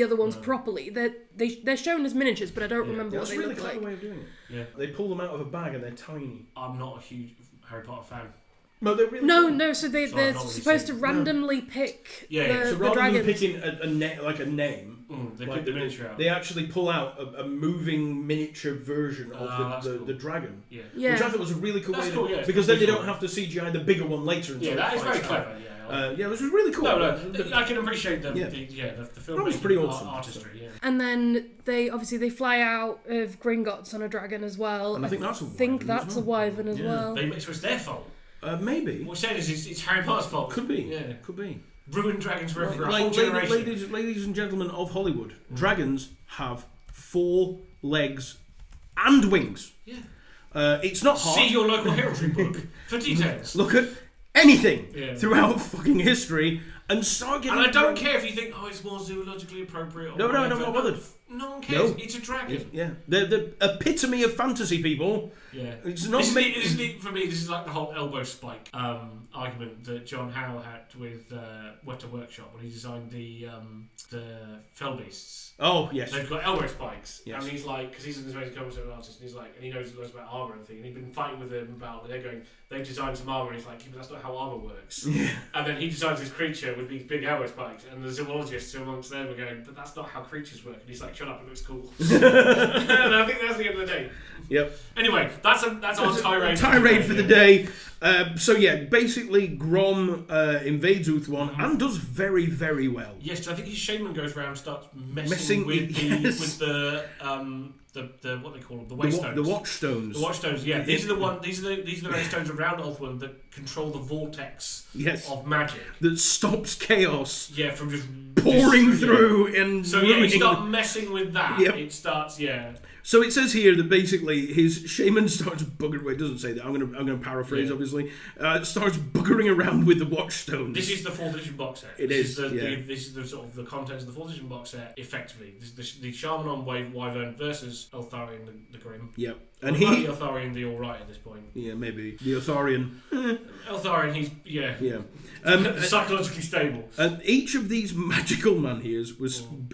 other ones. Properly. They're shown as miniatures, but I don't remember what they look like. That's a really clever way of doing it. Yeah. They pull them out of a bag and they're tiny. I'm not a huge Harry Potter fan. No, they're really no. So they're supposed to randomly pick the rather dragons. than picking a name, they pick the miniature out. They actually pull out a moving miniature version of the dragon. Yeah. Which I thought was a really cool way to because then they don't have to CGI the bigger one later. Yeah, that is very clever. It was really cool. No, I can appreciate the film. That was pretty awesome. Artistry. Yeah. And then they fly out of Gringotts on a dragon as well. And I think that's a wyvern as well. So it's their fault. Maybe. What I'm saying is it's Harry Potter's fault. Could be. Yeah. Could be. Ruined dragons for a whole generation. Ladies and gentlemen of Hollywood, dragons have 4 legs and wings. Yeah. It's not hard. See your local heraldry book for details. Look at anything throughout fucking history and start getting... And I don't care if you think, it's more zoologically appropriate. No, I'm not bothered. No one cares. It's a dragon. Yeah. The epitome of fantasy, people. Yeah. It's not for me, this is like the whole elbow spike argument that John Howe had with Weta Workshop when he designed the Fell Beasts. Oh, yes. They've got elbow spikes. Yes. And he's like, because he's an amazing comic artist, and he's like, and he knows loads about armour and things, and he's been fighting with them about, they've designed some armour, and he's like, but that's not how armour works. Yeah. And then he designs this creature with these big elbow spikes, and the zoologists amongst them are going, but that's not how creatures work. And he's like, shut up, it looks cool. And I think that's the end of the day. Yep. Anyway, that's our tirade. Tirade for the day. Basically, Grom invades Uthwan and does very, very well. Yes, I think his shaman goes around and starts messing with the what they call them, the waystones. The watchstones. The watchstones, yeah. These are the waystones around Ulthuan that control the vortex of magic. That stops chaos. Yeah, from just pouring through and so you start messing with that. Yep. It starts, So it says here that basically his shaman starts buggering. Well, it doesn't say that. I'm gonna paraphrase. Obviously, starts buggering around with the watchstones. This is the 4th edition box set. This is the sort of the contents of the 4th edition box set. Effectively, this is the Shaman on Wyvern versus Eltharion the Grim. Yep. And the Eltharion the Alright at this point. Yeah, maybe the Eltharion. Eltharion, he's psychologically stable. Each of these magical man-eaters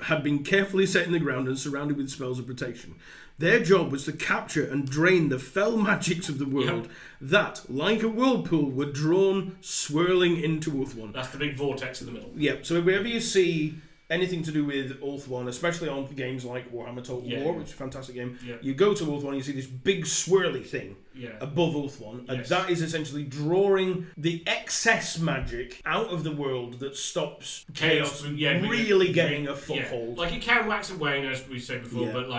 had been carefully set in the ground and surrounded with spells of protection. Their job was to capture and drain the fell magics of the world that, like a whirlpool, were drawn swirling into Uthwan. That's the big vortex in the middle. Yep. So wherever you see anything to do with Ulthuan, especially on games like Warhammer Total War, which is a fantastic game, Yeah. you go to Ulthuan and you see this big swirly thing above Ulthuan, and that is essentially drawing the excess magic out of the world that stops chaos really getting a foothold. Like, it can wax and wane, as we said before, but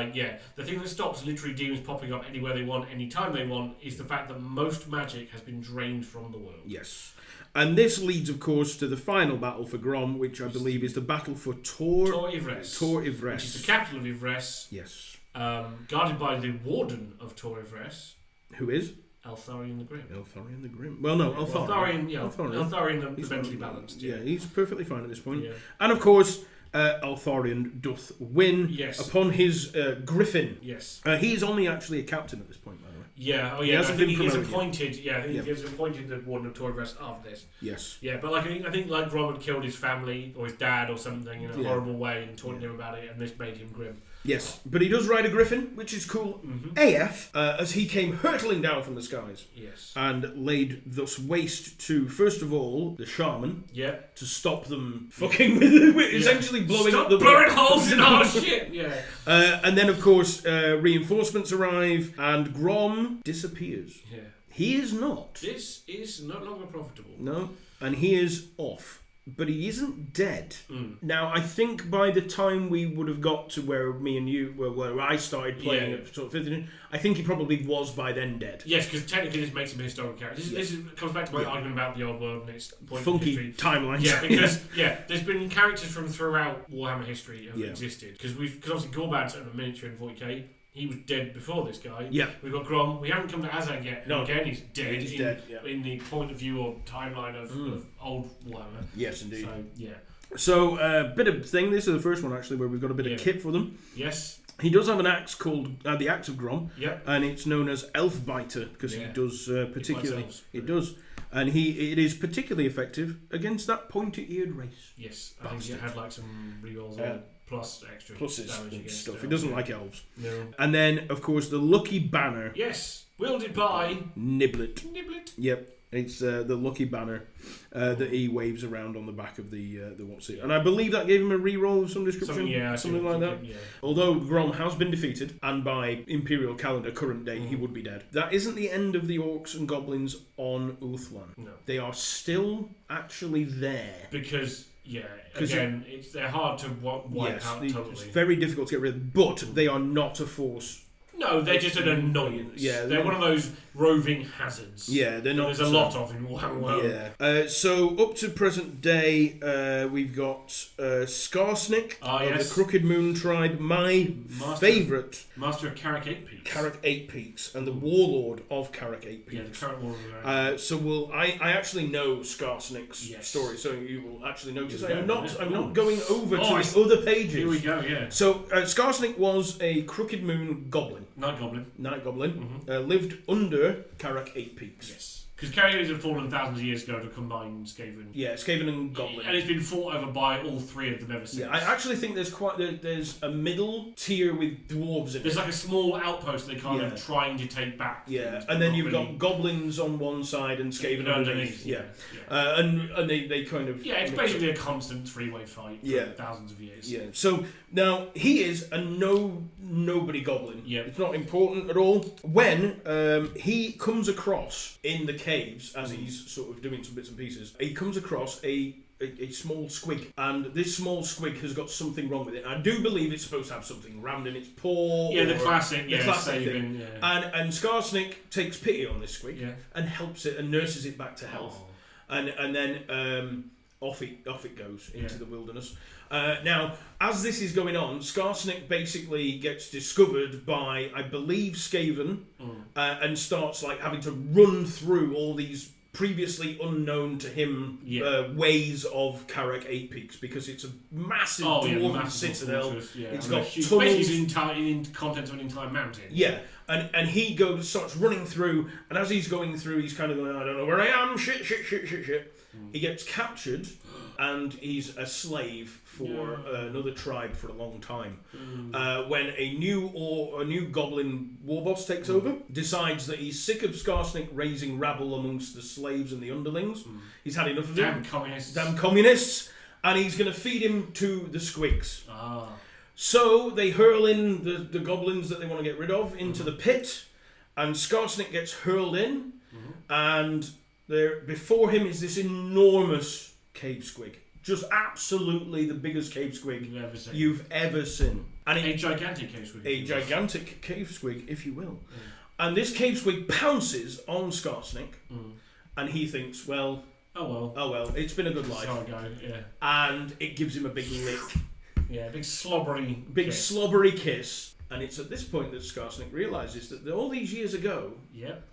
the thing that stops literally demons popping up anywhere they want, anytime they want, is the fact that most magic has been drained from the world. Yes. And this leads, of course, to the final battle for Grom, which I believe is the battle for Tor Ivres. Which is the capital of Ivres. Yes. Guarded by the warden of Tor Ivres. Who is? Eltharion the Grim. Eltharion the Grim. Well, no, Eltharion. Eltharion the mentally balanced. Yeah, he's perfectly fine at this point. Yeah. And, of course, Eltharion doth win upon his griffin. Yes. He is only actually a captain at this point, by the way. Yeah, he gets appointed. He gets appointed the warden of Tor Ivres after this. Yes. Yeah, but I think Grom had killed his family or his dad or something in a horrible way and taunted him about it, and this made him grim. Yes, but he does ride a griffin, which is cool AF, as he came hurtling down from the skies. Yes. And laid thus waste to, first of all, the shaman. Yeah. To stop them fucking with essentially blowing up the... blowing holes in our shit! Yeah. And then, of course, reinforcements arrive, and Grom disappears. Yeah. He is not. This is no longer profitable. No, and he is off. But he isn't dead. Now, I think by the time we would have got to where me and you, where I started playing at sort of 5th edition, I think he probably was by then dead. Yes, because technically this makes him a historical character. This comes back to my argument about the old world and its point funky in history. timelines. Yeah, because there's been characters from throughout Warhammer history have existed. Because obviously Gorbad's a miniature in 40k. He was dead before this guy. Yeah. We've got Grom. We haven't come to Azag yet. No. Again, he's dead. He's dead, in the point of view or timeline of old Warhammer. Yes, indeed. So, yeah. So, bit of thing. This is the first one, actually, where we've got a bit of kit for them. Yes. He does have an axe called the Axe of Grom. Yep. And it's known as Elf Biter, because he does particularly... It does. And it is particularly effective against that pointy-eared race. Yes. I think it had like some rerolls plus extra damage against stuff. He doesn't like elves. No. And then, of course, the lucky banner. Yes. Wielded by... Niblet. Yep. It's the lucky banner that he waves around on the back of the what's it. And I believe that gave him a reroll of some description. Something like that. Yeah. Although Grom has been defeated, and by Imperial calendar current date, he would be dead. That isn't the end of the orcs and goblins on Ulthuan. No. They are still actually there. Because... Yeah, again, they're hard to wipe out totally. It's very difficult to get rid of, but they are not a force. No, they're just an annoyance. Yeah, they're one of those roving hazards. Yeah, they're not. There's a lot of in Warhammer World. Yeah. So up to present day, we've got Skarsnik of the Crooked Moon tribe, my favourite. Master of Carrick 8 Peaks. Carrick 8 Peaks, and the warlord of Carrick 8 Peaks. Yeah, the current warlord. So I actually know Skarsnik's story, so you will actually notice I'm not going over to the other pages. Here we go. Yeah. So Skarsnik was a Crooked Moon goblin. Night Goblin. Lived under Carrick 8 Peaks. Yes. Because Carrick had fallen thousands of years ago to combine Skaven. Yeah, Skaven and Goblin. And it's been fought over by all three of them ever since. Yeah, I actually think there's a middle tier with dwarves in it. There's like a small outpost they're kind of trying to take back. Yeah, and then you've got goblins on one side and Skaven underneath. Yeah. And they kind of... Yeah, it's basically a constant three-way fight for thousands of years. Yeah, so now he is a nobody goblin. Yeah. It's not important at all. When he comes across in the caves, as he's sort of doing some bits and pieces, he comes across a small squig, and this small squig has got something wrong with it. I do believe it's supposed to have something rammed in its paw. Yeah, the classic thing. Yeah. And Skarsnik takes pity on this squig and helps it and nurses it back to health. And then off it goes into the wilderness. Now, as this is going on, Skarsnik basically gets discovered by, I believe, Skaven, and starts like having to run through all these previously unknown to him ways of Carrick 8 Peaks, because it's a massive dwarven citadel. It's got tunnels. Basically in contents of an entire mountain. Yeah. And he starts running through, and as he's going through, he's kind of going, I don't know where I am, shit. He gets captured, and he's a slave for another tribe for a long time. When a new goblin war boss takes over, decides that he's sick of Skarsnik raising rabble amongst the slaves and the underlings. He's had enough of Damn communists. and he's going to feed him to the squigs. Ah. So they hurl in the goblins that they want to get rid of into the pit, and Skarsnik gets hurled in, and there before him is this enormous cave squig. Just absolutely the biggest cave squig you've ever seen. And a gigantic cave squig. A gigantic cave squig, if you will. And this cave squig pounces on Skarsnik, and he thinks, well, oh well, it's been a good life. So I go, yeah. And it gives him a big lick. Yeah, big slobbery kiss. And it's at this point that Skarsnik realises that all these years ago,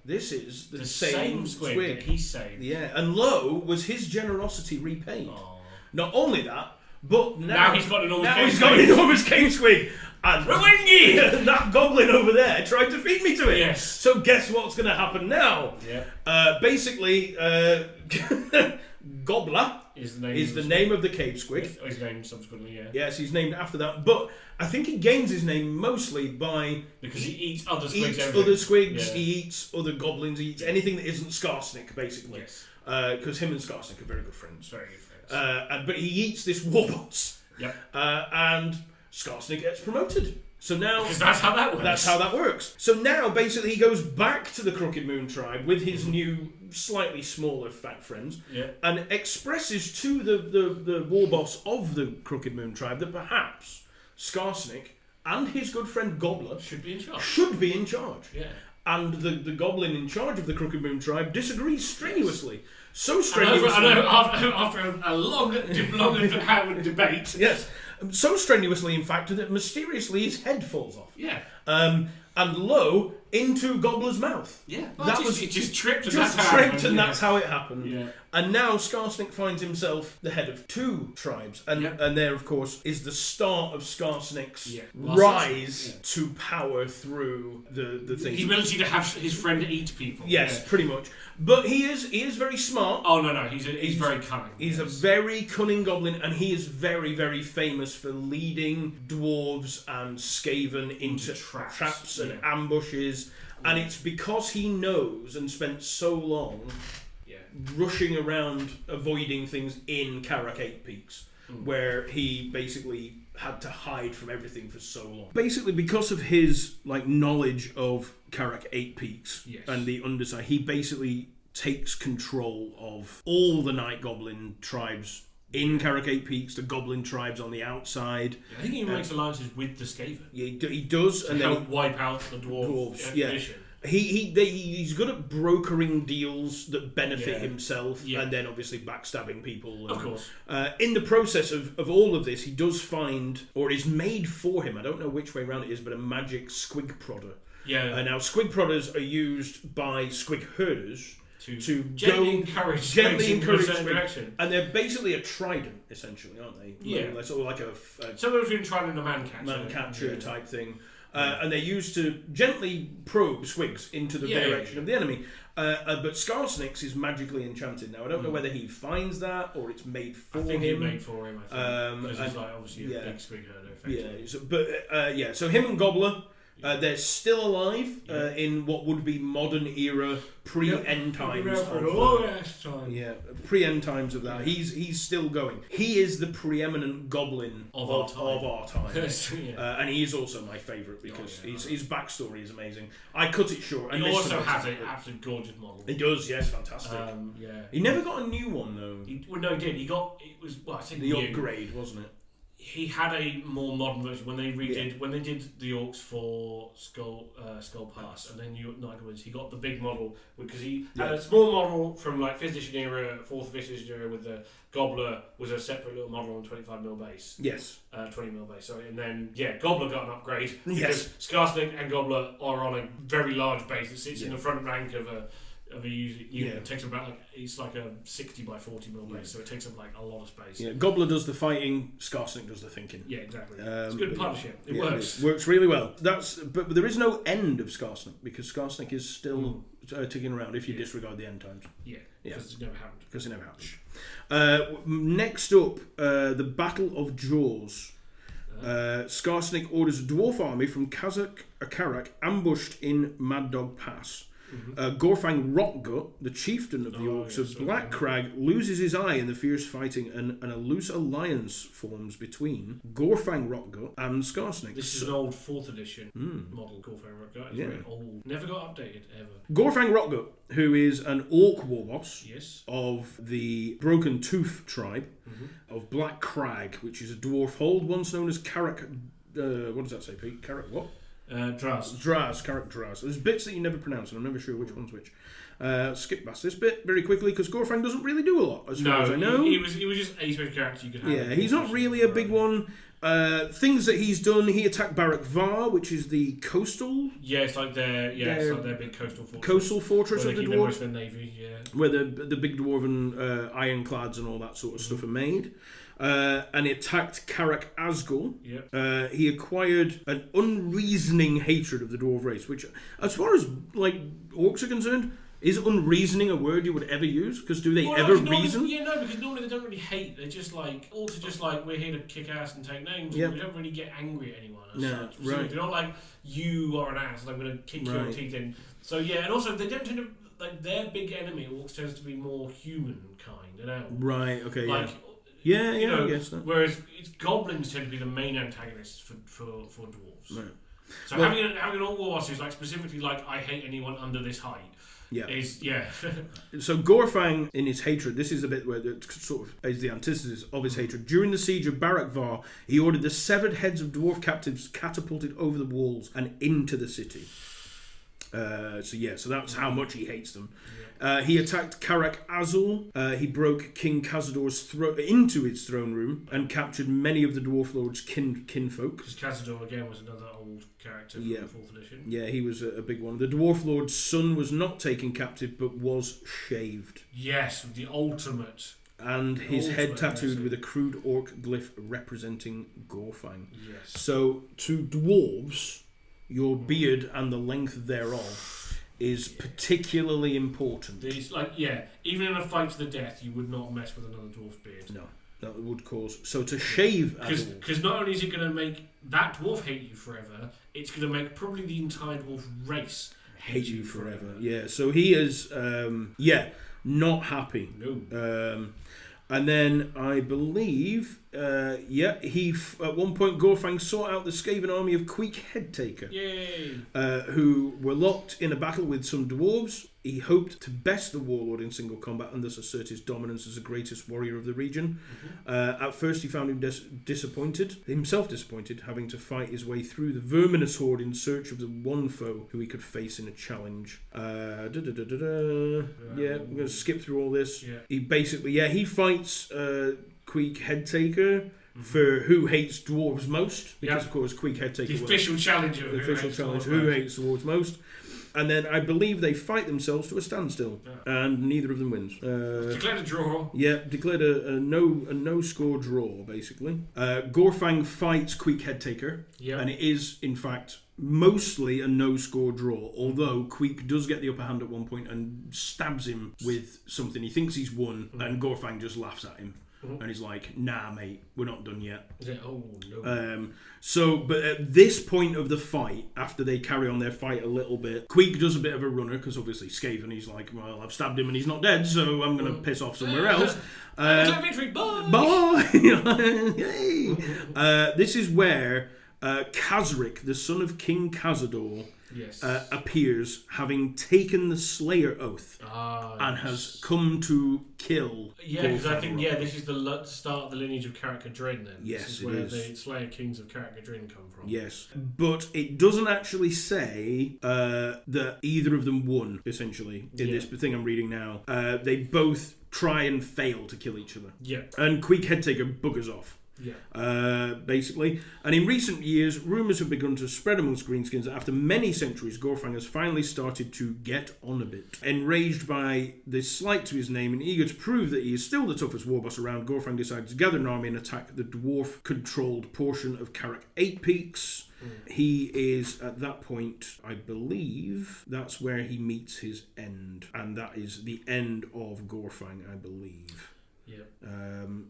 this is the same squig that he saved. Yeah, and lo, was his generosity repaid. Aww. Not only that, but now he's got an enormous cave squig. And Rwingy! That goblin over there tried to feed me to it. Yes. So guess what's going to happen now? Yeah. Basically, Gobbler is the name of the cave squig. His name subsequently, yeah. Yes, he's named after that. But I think he gains his name mostly because he eats other squigs. He eats other goblins. He eats anything that isn't Skarsnik, basically. Yes. Because him and Skarsnik are very good friends. Very good friends. But he eats this warboss. Yep. And Skarsnik gets promoted. So now... Because that's how that works. That's how that works. So now, basically, he goes back to the Crooked Moon tribe with his new, slightly smaller fat friends, and expresses to the war boss of the Crooked Moon tribe that perhaps Skarsnik and his good friend Gobbler should be in charge. Yeah. And the goblin in charge of the Crooked Moon tribe disagrees strenuously. Yes. So strenuously... After a long debate. Yes. So strenuously, in fact, that mysteriously his head falls off. Yeah. And lo, into Gobbler's mouth. Yeah. It just tripped and that's how it happened. Yeah. And now Skarsnik finds himself the head of 2 tribes. And there, of course, is the start of Skarsnik's rise to power through the thing. The ability to have his friend eat people. Yes, pretty much. But he is very smart. Oh, no, he's very cunning. He's a very cunning goblin, and he is very, very famous for leading dwarves and Skaven into traps and ambushes. And it's because he knows and spent so long rushing around avoiding things in Karak 8 Peaks, where he basically had to hide from everything for so long. Basically, because of his knowledge of Karak 8 Peaks and the underside, he basically takes control of all the Night Goblin tribes in Karak 8 Peaks, the Goblin tribes on the outside. I think he makes alliances with the Skaven. Yeah, he does, and help wipe out the dwarves. Yeah. He's good at brokering deals that benefit himself, and then obviously backstabbing people. Of course. In the process of all of this, he does find, or is made for him, I don't know which way around it is, but a magic squig prodder. Yeah. Now, squig prodders are used by squig herders to gently encourage squig, and they're basically a trident, essentially, aren't they? Yeah. Sort of like a somewhere between trident and a man catcher type thing. And they're used to gently probe squigs into the direction of the enemy. But Skarsnik's is magically enchanted now. I don't know whether he finds that or it's made for him. I think it's made for him, because he's obviously a big squig herder, effectively. Yeah, so him and Gobbler, they're still alive in what would be modern era pre-end times. Pre-end times of that. He's still going. He is the preeminent goblin of our time. And he is also my favourite because his backstory is amazing. I cut it short. He also has an absolutely gorgeous model. He does, yes, fantastic. He never got a new one though. He did. I think the upgrade, wasn't it? He had a more modern version when they did the orcs for Skull Pass and then Night Goblins. He got the big model because he had a small model from 5th edition era, 4th edition era with the Gobbler was a separate little model on 25mm base. Yes. 20mm base. Sorry, and then Gobbler got an upgrade because Skarsnik and Gobbler are on a very large base that sits in the front rank of a unit. It takes about it's like a 60 by 40mm base, so it takes up a lot of space. Yeah, Gobbler does the fighting, Skarsnik does the thinking. Yeah, exactly. It's a good partnership. It works. It works really well. But there is no end of Skarsnik because Skarsnik is still ticking around if you disregard the end times. Yeah, because it never happened. Because it never happened. Next up, the Battle of Jaws. Skarsnik orders a dwarf army from Karak ambushed in Mad Dog Pass. Gorfang Rotgut, the chieftain of the orcs of Black Crag, loses his eye in the fierce fighting, and a loose alliance forms between Gorfang Rotgut and Skarsnik. This is an old 4th edition model, Gorfang Rotgut. It's very old. Never got updated, ever. Gorfang Rotgut, who is an orc war boss of the Broken Tooth tribe of Black Crag, which is a dwarf hold, once known as Carrick. What does that say, Pete? Carrick what? Draz. Carrick Draz. There's bits that you never pronounce, and I'm never sure which one's which. Skip past this bit very quickly because Gorfang doesn't really do a lot, as far as I know. He was just a special character you could have. Yeah, he's not really a big one. Things that he's done, he attacked Barak Var, which is the coastal... Yeah, it's like their big coastal fortress. Coastal fortress of the dwarves. Their navy, where the big dwarven ironclads and all that sort of stuff are made. And he attacked Karak Asgul. Yep. He acquired an unreasoning hatred of the dwarf race, which, as far as orcs are concerned, is unreasoning a word you would ever use? Because do they ever reason? Because normally they don't really hate. They're just orcs are just we're here to kick ass and take names. Yep. We don't really get angry at anyone as such. Right. They're not like, you are an ass, I'm going to kick your teeth in. So yeah, and also they don't tend to, their big enemy, orcs, tends to be more humankind, you know? Right, okay, Yeah, I guess that. Whereas goblins tend to be the main antagonists for dwarves. Right. So having an orc war boss who's specifically I hate anyone under this height. So Gorfang, in his hatred, this is the bit where it sort of is the antithesis of his hatred. During the siege of Barak Var, he ordered the severed heads of dwarf captives catapulted over the walls and into the city. So that's how much he hates them. He attacked Karak Azul. He broke King Khazador's into his throne room and captured many of the Dwarf Lord's kinfolk. Because Khazador, again, was another old character from the 4th edition. Yeah, he was a big one. The Dwarf Lord's son was not taken captive, but was shaved. Yes, the ultimate. And his head tattooed with a crude orc glyph representing Gorfang. Yes. So, to dwarves, your beard and the length thereof is particularly important. Even in a fight to the death, you would not mess with another dwarf's beard. No, that would cause... So to shave... Because not only is it going to make that dwarf hate you forever, it's going to make probably the entire dwarf race hate you forever. Yeah, so he is, not happy. No. And then I believe, he at one point Gorfang sought out the Skaven army of Queek Headtaker, who were locked in a battle with some dwarves. He hoped to best the warlord in single combat and thus assert his dominance as the greatest warrior of the region. At first he found him disappointed, having to fight his way through the verminous horde in search of the one foe who he could face in a challenge. I'm going to skip through all this. He basically, he fights Queek Headtaker for who hates dwarves most, because of course Queek Headtaker the official challenger who hates dwarves most. And then I believe they fight themselves to a standstill, and neither of them wins. Declared a draw. Yeah, declared a no score draw basically. Gorfang fights Queek Headtaker, and it is in fact mostly a no score draw. Although Queek does get the upper hand at one point and stabs him with something. He thinks he's won, and Gorfang just laughs at him. And he's like, nah, mate, we're not done yet. Oh, no. But at this point of the fight, after they carry on their fight a little bit, Queek does a bit of a runner, because obviously Skaven, he's like, well, I've stabbed him and he's not dead, so I'm going to piss off somewhere else. Victory, bye! Bye! Yay! This is where Khazric, the son of King Khazador, appears, having taken the Slayer Oath and has come to kill. Yeah, because I think this is the start of the lineage of Karak Kadrin. Then yes, this is where the Slayer Kings of Karak Kadrin come from. Yes, but it doesn't actually say that either of them won. Essentially, in this thing I'm reading now, they both try and fail to kill each other. Yeah, and Queek Headtaker buggers off. Basically. And in recent years, rumours have begun to spread amongst Greenskins that after many centuries, Gorfang has finally started to get on a bit. Enraged by this slight to his name and eager to prove that he is still the toughest warboss around, Gorfang decides to gather an army and attack the dwarf-controlled portion of Karak 8 Peaks. He is, at that point, I believe, that's where he meets his end. And that is the end of Gorfang, I believe.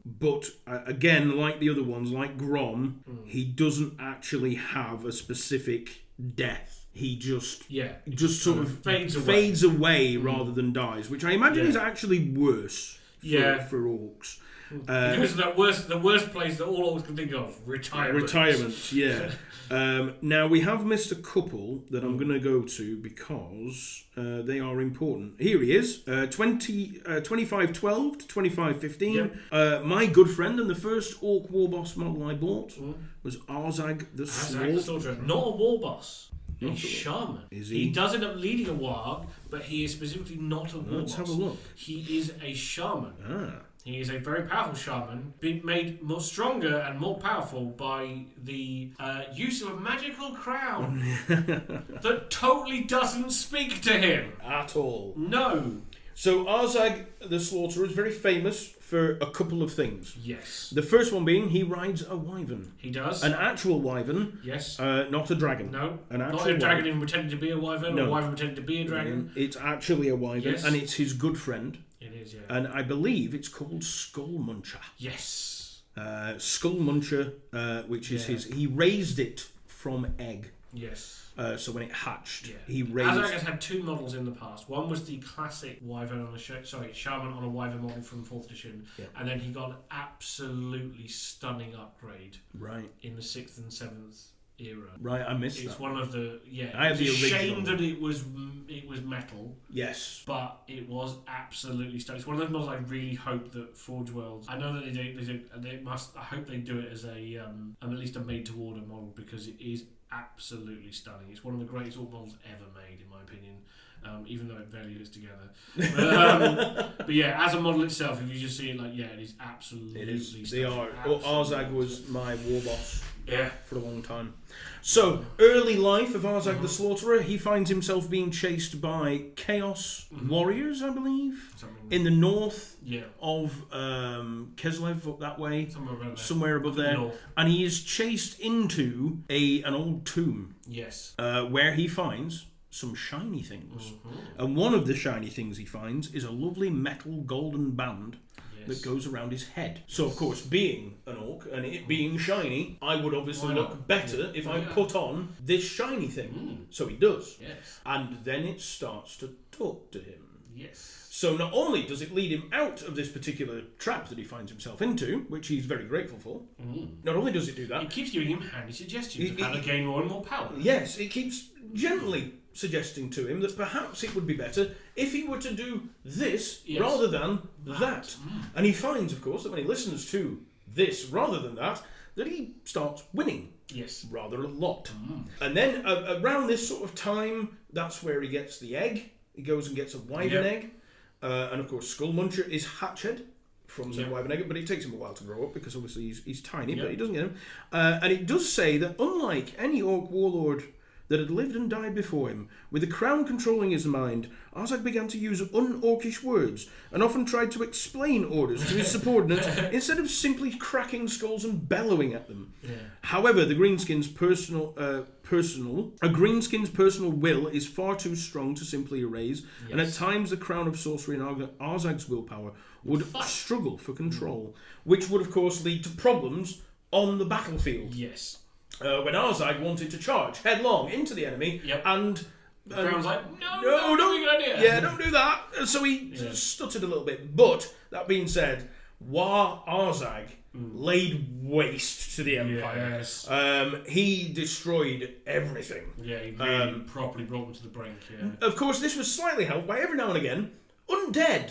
But again, like the other ones, like Grom, he doesn't actually have a specific death he just Yeah. sort of fades away rather than dies, which I imagine is actually worse for orcs. Because the worst place that all orcs can think of, retirement. Yeah. Now we have missed a couple that I'm going to go to because they are important. Here he is, 2512 to 2515. Yep. My good friend and the first orc war boss model I bought was Arzag the Slaughterer. Not a war boss. A shaman. Is he? He does end up leading a warg, but he is specifically not a war boss. Let's have a look. He is a shaman. Ah. He is a very powerful shaman, being made more stronger and more powerful by the use of a magical crown that totally doesn't speak to him. At all. No. So Arzag the Slaughterer is very famous for a couple of things. Yes. The first one being he rides a wyvern. He does. An actual wyvern. Yes. Not a dragon. No. An actual not a dragon even pretending to be a wyvern, or a wyvern pretending to be a dragon. It's actually a wyvern, and it's his good friend. It is, yeah. And I believe it's called Skull Muncher. Yes. Skull Muncher, which is his... He raised it from egg. Yes. So when it hatched, he raised... Azag has had two models in the past. One was the classic wyvern on a shaman on a wyvern model from 4th edition, and then he got an absolutely stunning upgrade in the 6th and 7th era. Right, I missed that. It's one of the I have the original. Shame that it was metal. Yes, but it was absolutely stunning. It's one of those models I really hope that Forge Worlds. I know that they must. I hope they do it as a at least a made to order model, because it is absolutely stunning. It's one of the greatest orc models ever made, in my opinion. Even though it barely is together. But yeah, as a model itself, if you just see it it is absolutely stunning. They are. Arzag was my war boss for a long time. So, early life of Arzag the Slaughterer, he finds himself being chased by Chaos Warriors, I believe, in the north of Keslev, up that way, somewhere above there. And he is chased into an old tomb. Yes. Where he finds some shiny things. And one of the shiny things he finds is a lovely metal golden band that goes around his head. So, of course, being an orc and it being shiny, I would obviously look better if I put on this shiny thing. So he does. Yes. And then it starts to talk to him. Yes. So not only does it lead him out of this particular trap that he finds himself into, which he's very grateful for, not only does it do that... It keeps giving him handy suggestions of how to gain more and more power. Yes, it keeps gently suggesting to him that perhaps it would be better if he were to do this rather than that. And he finds, of course, that when he listens to this rather than that he starts winning. Yes. Rather a lot. And then around this sort of time, that's where he gets the egg. He goes and gets a wyvern egg. And of course, Skull Muncher is hatched from the wyvern egg, but it takes him a while to grow up because obviously he's tiny, but he doesn't get him. And it does say that unlike any orc warlord that had lived and died before him, with the crown controlling his mind, Arzag began to use un-orcish words and often tried to explain orders to his subordinates instead of simply cracking skulls and bellowing at them. However, the Greenskin's personal will is far too strong to simply erase, and at times the crown of sorcery and Arzag's willpower would struggle for control, which would of course lead to problems on the battlefield. Yes. When Arzag wanted to charge headlong into the enemy, and the crown's like, no, don't, good idea. Yeah, don't do that. So he stuttered a little bit. But that being said, Arzag laid waste to the empire. Yes. He destroyed everything. Yeah, he really properly brought them to the brink. Yeah. Of course, this was slightly helped by every now and again undead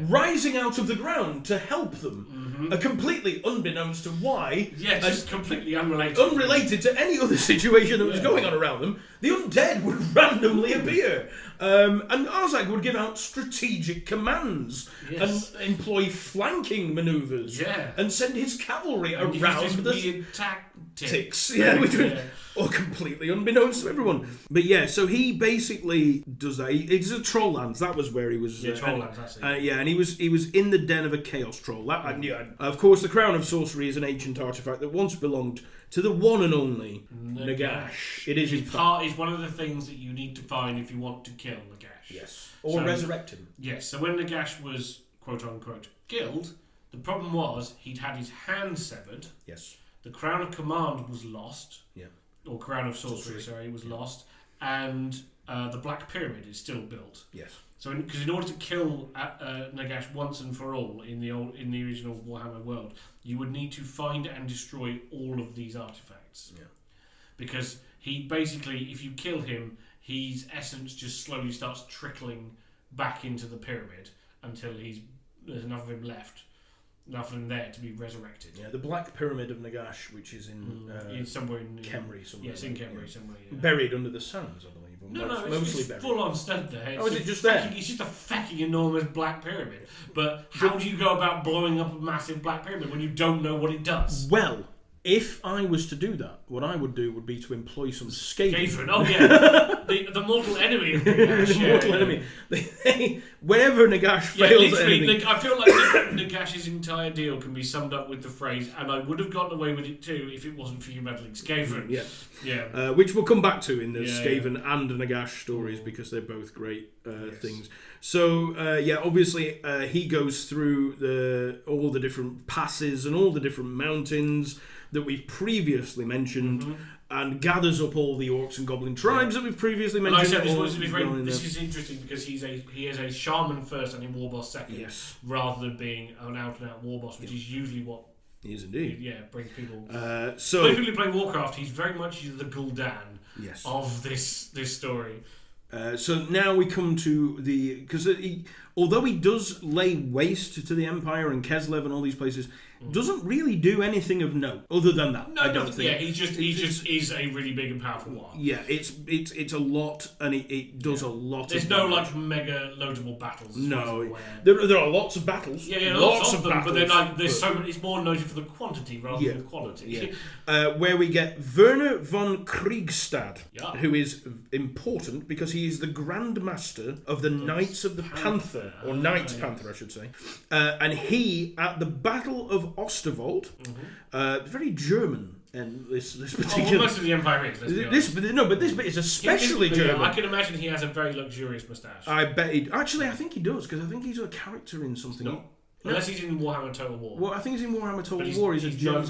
rising out of the ground to help them, completely unbeknownst to why. Yeah, just completely unrelated. Unrelated to any other situation that was going on around them. The undead would randomly appear, and Arzag would give out strategic commands and employ flanking manoeuvres, and send his cavalry around the weird tactics. Or completely unbeknownst to everyone. But yeah, so he basically does that. It's a troll lands. That was where he was. Troll lands, that's it. And he was in the den of a chaos troll. That I knew. Of course, the crown of sorcery is an ancient artifact that once belonged to the one and only Nagash. It is is one of the things that you need to find if you want to kill Nagash. Yes. Or resurrect him. Yes. So when Nagash was quote unquote killed, the problem was he'd had his hand severed. Yes. The crown of command was lost. Yeah. Or crown of sorcery, was lost. and the Black Pyramid is still built. Yes. So, because in order to kill Nagash once and for all in the original Warhammer world, you would need to find and destroy all of these artifacts. Yeah. Because he basically, if you kill him, his essence just slowly starts trickling back into the pyramid until there's enough of him left, enough of him there to be resurrected. Yeah, the Black Pyramid of Nagash, which is in somewhere in Kemri, somewhere. Yes, in Kemri, somewhere. Yeah. Buried under the sands, I believe. No, mostly it's buried. full on stud there. Is it just there? It's just a fucking enormous black pyramid. But how do you go about blowing up a massive black pyramid when you don't know what it does? Well, if I was to do that, what I would do would be to employ some Skaven. Oh yeah, the mortal enemy of Nagash. The mortal enemy. Whenever Nagash fails at anything... I feel like Nagash's entire deal can be summed up with the phrase, and I would have gotten away with it too if it wasn't for you meddling Skaven. Yeah. Which we'll come back to in the Skaven and Nagash stories because they're both great things. So, obviously he goes through all the different passes and all the different mountains that we've previously mentioned, and gathers up all the orcs and goblin tribes that we've previously mentioned. Like I said, this is interesting because he is a shaman first and a war boss second, rather than being an out-and-out war boss, which is usually what he is indeed. Brings people. So people who play Warcraft, he's very much the Gul'dan of this story. So now we come to because although he does lay waste to the Empire and Keslev and all these places, doesn't really do anything of note other than that. I don't think. Yeah, he just is a really big and powerful one. Yeah, it's a lot, and it does a lot. There's no like mega notable battles. No, there are lots of battles. Yeah, lots of them, battles, but they're like there's so many. It's more noted for the quantity rather than the quality. Yeah. Where we get Werner von Kriegstad, who is important because he is the Grand Master of the Knights of the Panther, or Knights Panther, I should say, and he at the Battle of Osterwald, very German. And this particular... most of the Empire is, let's be honest. But this bit is especially German. I can imagine he has a very luxurious moustache. I bet he... Actually, I think he does, because I think he's a character in something. No. Unless he's in Warhammer Total War. Well, I think he's in Warhammer Total War. He's never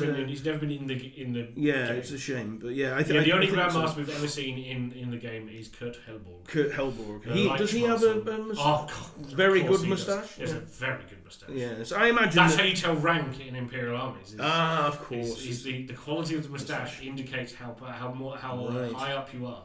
been in the yeah, game. It's a shame. But yeah, the only Grandmaster we've ever seen in the game is Kurt Hellborg. Does he have a moustache? Very good moustache? He has a very good moustache. Yes, I imagine... That's how you tell rank in Imperial armies. Of course. The quality of the moustache indicates how high up you are.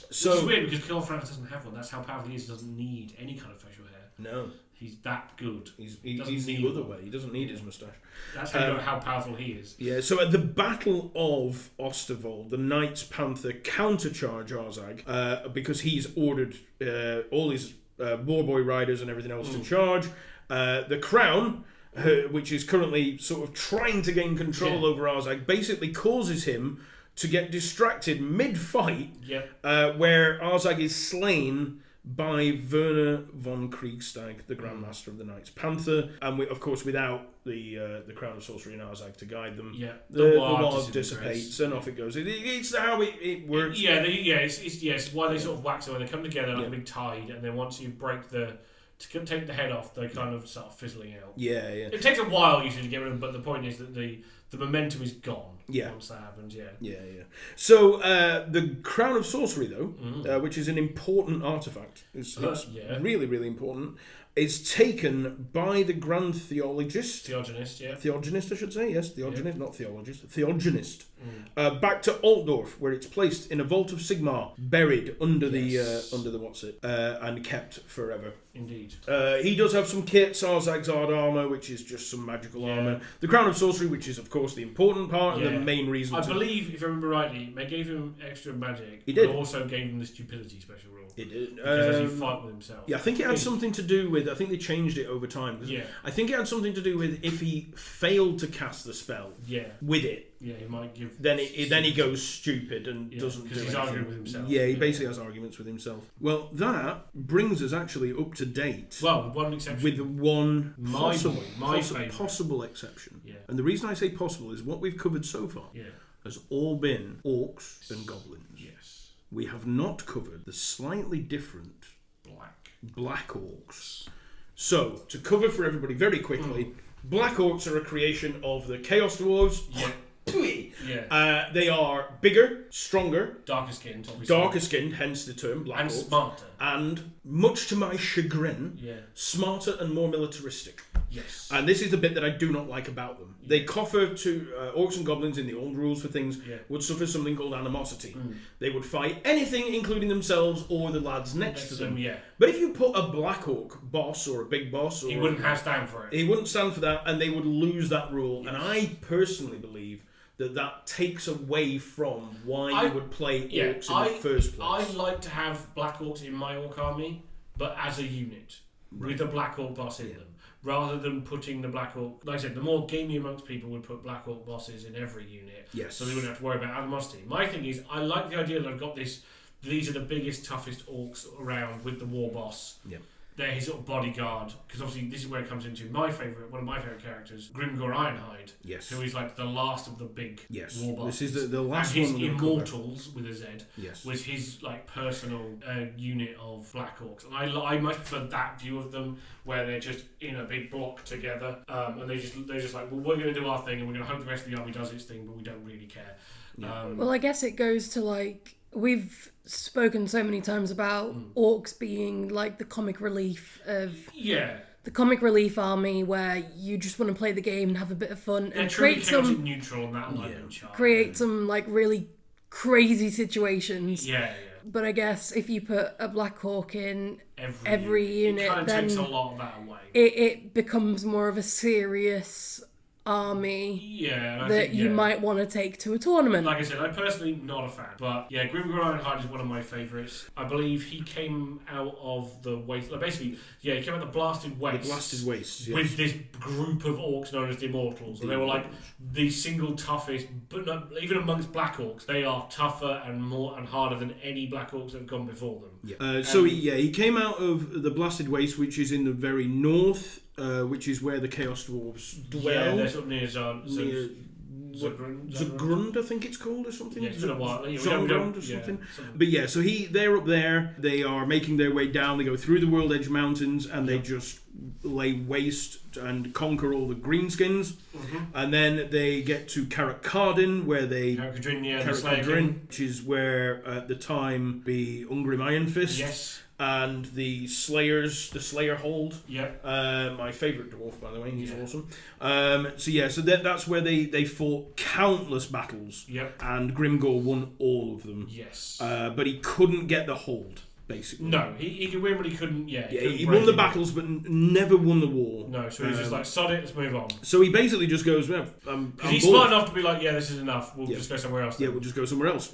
So, it's weird because Karl Franz doesn't have one. That's how powerful he is. He doesn't need any kind of facial hair. No. He's that good. He's the other way. He doesn't need his moustache. That's how powerful he is. Yeah, so at the Battle of Osterwald, the Knights Panther countercharge Arzag because he's ordered all his Warboy riders and everything else to charge. The Crown, which is currently sort of trying to gain control over Arzag, basically causes him to get distracted mid-fight where Arzag is slain by Werner von Kriegstag, the Grand Master of the Knights Panther, and of course without the Crown of Sorcery and Arzag to guide them, the ward dissipates and off it goes. It's how it works. It's why they sort of wax it when they come together like a big tide, and then once you take the head off, they kind of start fizzling out. Yeah. It takes a while usually to get rid of them, but the point is that the momentum is gone once that happens, Yeah. So, the Crown of Sorcery, though, which is an important artifact, it's really, really important, is taken by the Grand Theologist. Theogenist, I should say. Yes, Theogenist, not theologist. Theogenist. Back to Altdorf, where it's placed in a vault of Sigmar, buried under the and kept forever. Indeed. He does have some kits, Arzag's Ard armor, which is just some magical armor. The Crown of Sorcery, which is of course the important part and the main reason. I believe, if I remember rightly, they gave him extra magic. He did. But also gave him the stupidity special rule. He did. Because as he fight with himself. Yeah, I think it had something to do with. I think they changed it over time. I think it had something to do with if he failed to cast the spell. With it. Yeah, he might give. Then he goes stupid and doesn't do anything. Because he's arguing with himself. Yeah, he basically has arguments with himself. Well, that brings us actually up to date. Well, with one exception. With the one possible exception. Yeah. And the reason I say possible is what we've covered so far has all been orcs and goblins. Yes. We have not covered the slightly different black orcs. So, to cover for everybody very quickly, black orcs are a creation of the Chaos Dwarves. They are bigger, stronger, darker skinned, hence the term Black and Orcs. smarter. And much to my chagrin, smarter and more militaristic. Yes. And this is the bit that I do not like about them. They coffer to orcs and goblins in the old rules for things would suffer something called animosity. They would fight anything, including themselves or the lads next to them. But if you put a Black Orc boss or a big boss, he wouldn't stand for it. He wouldn't stand for that, and they would lose that rule. And I personally believe that takes away from why you would play orcs in the first place. I like to have Black Orcs in my orc army, but as a unit, with a Black Orc boss in them. Rather than putting the Black Orc... Like I said, the more gamey amongst people would put Black Orc bosses in every unit. Yes. So they wouldn't have to worry about animosity. My thing is, I like the idea that I've got this... These are the biggest, toughest orcs around with the war boss. Yep. They're his sort of bodyguard. Because obviously this is where it comes into one of my favourite characters, Grimgor Ironhide. Yes. Who is like the last of the big war bosses. This is the last and one. his Immortals, with a Z, yes. was his like personal unit of Black Orcs. And I much prefer that view of them, where they're just in a big block together. And they're just like, well, we're going to do our thing and we're going to hope the rest of the army does its thing, but we don't really care. Yeah. Well, I guess it goes to like... We've spoken so many times about orcs being like the comic relief of the comic relief army, where you just want to play the game and have a bit of fun and create some neutral and that create some like really crazy situations. Yeah. But I guess if you put a Black Orc in every unit, it kind of then takes a lot of that away. It becomes more of a serious army that you might want to take to a tournament. Like I said, I'm personally not a fan, but Grimgor Ironhide is one of my favourites. I believe he came out of the waste. Like basically, he came out of the Blasted Wastes. The Blasted Wastes, yes. With this group of orcs known as the Immortals, and they were like the single toughest. But not, even amongst Black Orcs, they are tougher and more and harder than any Black Orcs that have gone before them. Yeah. He came out of the Blasted Waste, which is in the very north. Which is where the Chaos Dwarves dwell. Yeah, they're sort of near Zagrund, I think it's called, or something. Yeah, it's been a while. Zagrund or something. But so they're up there. They are making their way down. They go through the World Edge Mountains and they just lay waste and conquer all the greenskins. And then they get to Carrick Cardin, where they... Carrick Cardin, which is where at the time the Ungrim Iron Fist. Yes. And the Slayer hold. Yeah. My favourite dwarf, by the way. He's awesome. So that's where they fought countless battles. Yep. And Grimgor won all of them. Yes. But he couldn't get the hold, basically. No, he could win, but he couldn't. He won the battles, but never won the war. No, so he's just like, sod it, let's move on. So he basically just goes, he's smart enough to be like, this is enough. We'll just go somewhere else. We'll just go somewhere else.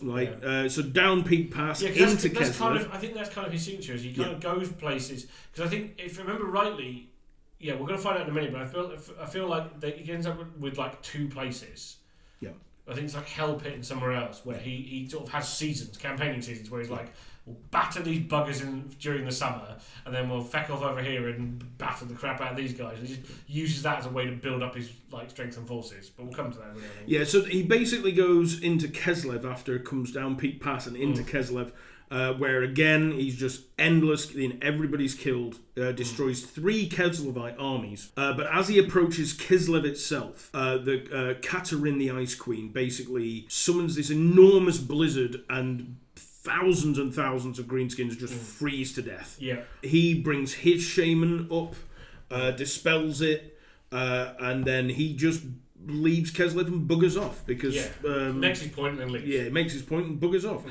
So down Peak Pass into Keslev. I think that's kind of his signature. Is he kind of goes places, because I think if I remember rightly, we're going to find out in a minute. But I feel like he ends up with like two places. Yeah. I think it's like Hell Pit and somewhere else, where he sort of has campaigning seasons, where he's like, we'll batter these buggers during the summer, and then we'll feck off over here and batter the crap out of these guys. He just uses that as a way to build up his strength and forces. But we'll come to that. Yeah, so he basically goes into Keslev after it comes down Peak Pass and into Keslev, where again he's just endless. Everybody's killed. Destroys 3 Keslevite armies. But as he approaches Kislev itself, the Katarin, the Ice Queen, basically summons this enormous blizzard, and thousands and thousands of greenskins just freeze to death. Yeah. He brings his shaman up, dispels it, and then he just leaves Keslev and buggers off because makes his point and then leaves. Yeah, makes his point and buggers off.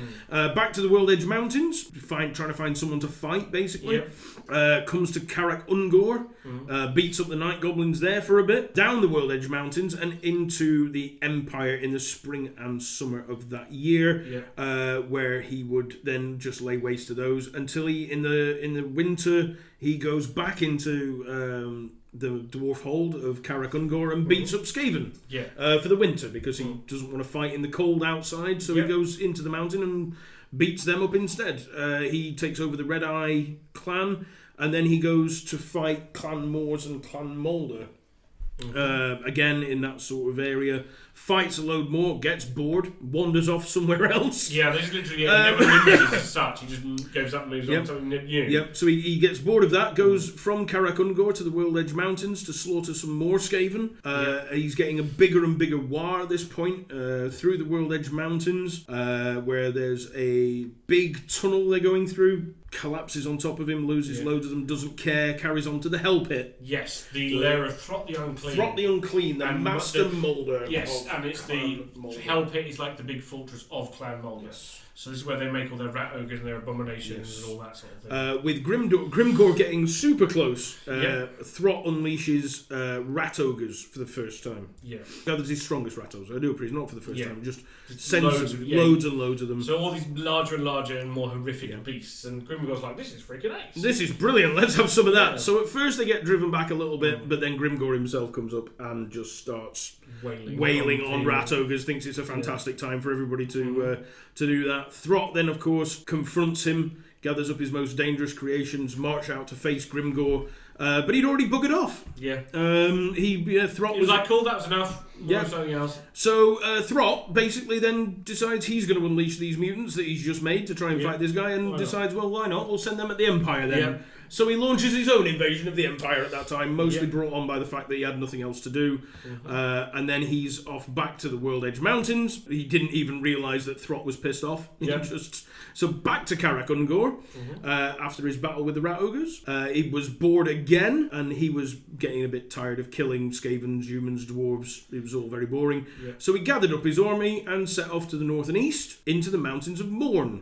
Back to the World Edge Mountains, trying to find someone to fight. Basically, comes to Carrick Ungor, beats up the Night Goblins there for a bit. Down the World Edge Mountains and into the Empire in the spring and summer of that year, where he would then just lay waste to those until he in the winter he goes back into the dwarf hold of Carrick Ungor and beats up Skaven for the winter, because he doesn't want to fight in the cold outside, so he goes into the mountain and beats them up instead. He takes over the Red Eye clan, and then he goes to fight Clan Moors and Clan Mulder Again, in that sort of area, fights a load more, gets bored, wanders off somewhere else. Yeah, there's literally he never loses as such. He just goes up and moves on to something new. Yep, so he gets bored of that, goes from Karak Ungor to the World Edge Mountains to slaughter some more Skaven. He's getting a bigger and bigger war at this point through the World Edge Mountains, where there's a big tunnel they're going through. Collapses on top of him, loses loads of them, doesn't care, carries on to the Hell Pit. Yes, the lair of Throt the Unclean. Throt the Unclean, the and master moulder. Yes, and it's the Hell Pit is like the big fortress of Clan Moulder. Yes. So this is where they make all their rat ogres and their abominations and all that sort of thing. With Grimgor getting super close, Throt unleashes rat ogres for the first time. Yeah. Gathers his strongest rat ogres. I do appreciate, not for the first time, just sends loads and loads of them. So all these larger and larger and more horrific beasts, and Grimgor's like, this is freaking ace. This is brilliant, let's have some of that. So at first they get driven back a little bit, but then Grimgor himself comes up and just starts wailing on rat ogres, thinks it's a fantastic time for everybody to do that. Throt then, of course, confronts him, gathers up his most dangerous creations, march out to face Grimgor, but he'd already buggered off. Yeah. Throt was like, cool, that was enough. Something else. So Throt basically then decides he's going to unleash these mutants that he's just made to try and fight this guy, and decides, well, why not? We'll send them at the Empire then. Yeah. So he launches his own invasion of the Empire at that time, mostly brought on by the fact that he had nothing else to do. And then he's off back to the World Edge Mountains. He didn't even realise that Throt was pissed off. So back to Karak Ungor after his battle with the Rat Ogres. He was bored again, and he was getting a bit tired of killing Skavens, humans, dwarves. It was all very boring. So he gathered up his army and set off to the north and east into the mountains of Morn,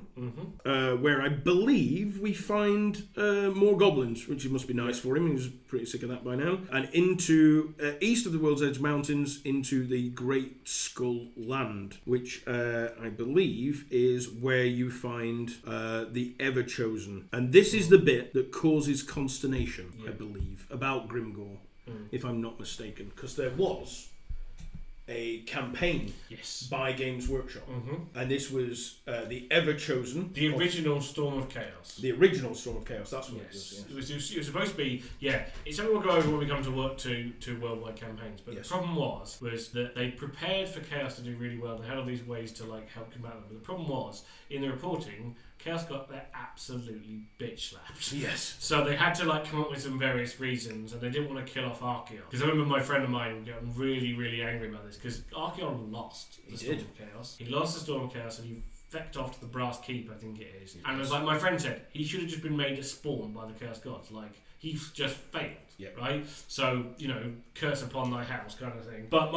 where I believe we find more goblins, which must be nice for him. He was pretty sick of that by now. And into east of the World's Edge Mountains into the Great Skull Land, which I believe is where you find the Ever-Chosen. And this is the bit that causes consternation, I believe, about Grimgor, if I'm not mistaken. Because there was a campaign by Games Workshop, and this was the Ever-Chosen, the original Storm of Chaos. The original Storm of Chaos. That's what it was. It was supposed to be. It's something we'll go over when we come to work to worldwide campaigns. But the problem was that they prepared for Chaos to do really well. They had all these ways to help combat them. But the problem was in the reporting, Chaos got their absolutely bitch slapped. Yes. So they had to come up with some various reasons, and they didn't want to kill off Archeon. Because I remember my friend of mine getting really, really angry about this, because Archeon lost the Storm of Chaos. He lost the Storm of Chaos, and he fecked off to the Brass Keep, I think it is. And it was like my friend said, he should have just been made a spawn by the Chaos Gods. He's just failed, right? So, curse upon thy house kind of thing. But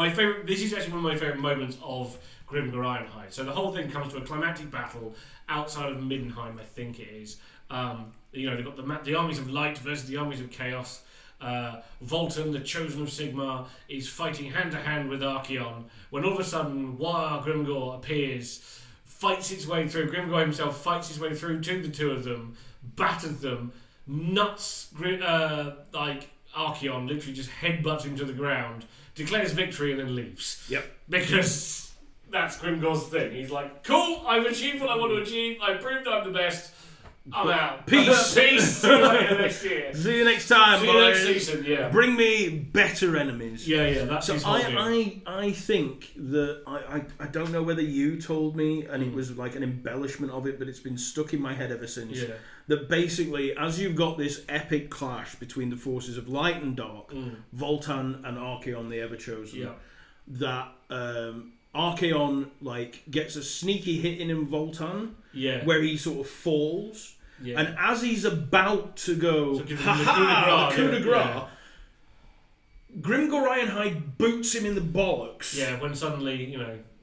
this is actually one of my favourite moments of Grimgor Ironhide. So the whole thing comes to a climactic battle outside of Middenheim, I think it is. They've got the armies of light versus the armies of chaos. Voltan, the chosen of Sigmar, is fighting hand to hand with Archeon, when all of a sudden Grimgor appears, fights its way through. Grimgor himself fights his way through to the two of them, batters them, nuts Archeon, literally just headbutts him to the ground, declares victory, and then leaves. Because that's Grimgor's thing. He's like, cool, I've achieved what I want to achieve, I've proved I'm the best, I'm out. Peace. Peace. See you later next year. See you next time, See you next season, Bring me better enemies. That's his whole thing. I think that I don't know whether you told me, and it was like an embellishment of it, but it's been stuck in my head ever since. That basically, as you've got this epic clash between the forces of light and dark, Voltan and Archeon, the Ever-Chosen, that Archeon gets a sneaky hit in Voltan, where he sort of falls. And as he's about to go, the coup de grace, Grimgor Ironhide boots him in the bollocks. Yeah, when suddenly,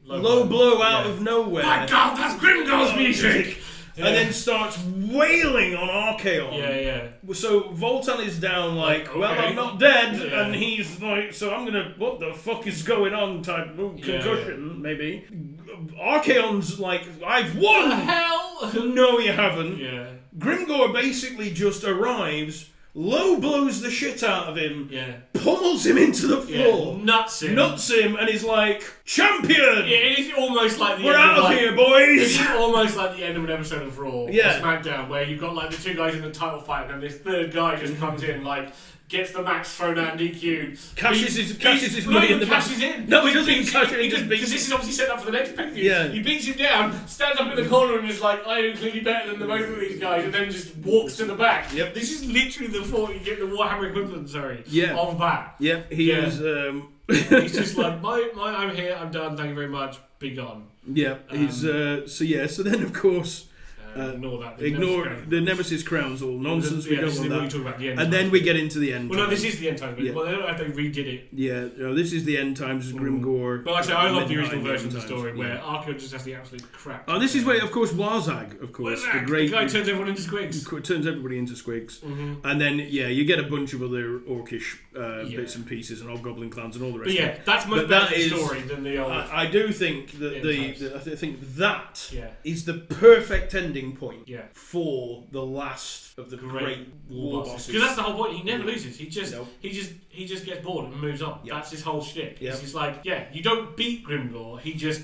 low blow out of nowhere. My God, that's Grimgor's music! And then starts wailing on Archeon. So Voltan is down well, I'm not dead. And he's so I'm gonna, what the fuck is going on type concussion, maybe. Archeon's I've won! What the hell? No, you haven't. Grimgor basically just arrives, low blows the shit out of him, pummels him into the floor, nuts him, and he's like, champion! It is almost like the We're end out of here, boys! It's almost like the end of an episode of Raw or SmackDown, where you've got the two guys in the title fight, and then this third guy just comes in gets the match thrown out and DQ. Cashes his money in the back. Cashes in. No, he doesn't cash it, he just beats because this is obviously set up for the next pay-per-view. Yeah. He beats him down, stands up in the corner and is like, I am clearly better than the both of these guys, and then just walks to the back. Yep. This is literally the Warhammer equivalent, Yeah. of that. Yep, he is... He's just like, I'm here, I'm done, thank you very much, be gone. Yeah, he's... So then, of course... ignore that. The Nemesis crowns, all nonsense. We don't want that. Talk about the end and then we get into the end. Well, no, this is the end times. Well, I don't know if they redid it. Yeah, no, this is the end times. Grimgore. But actually, I love the original version of the story where Arco just has the absolute crap. Oh, this is where, of course, Warzag, of course, the guy turns everyone into squigs. Turns everybody into squigs, and then you get a bunch of other orcish bits and pieces and hobgoblin clans and all the rest. But that's much better story than the old. I do think that I think that is the perfect ending point for the last of the great war bosses. Because that's the whole point. He never loses. He just gets bored and moves on. That's his whole shtick. It's just like, you don't beat Grimgore. He just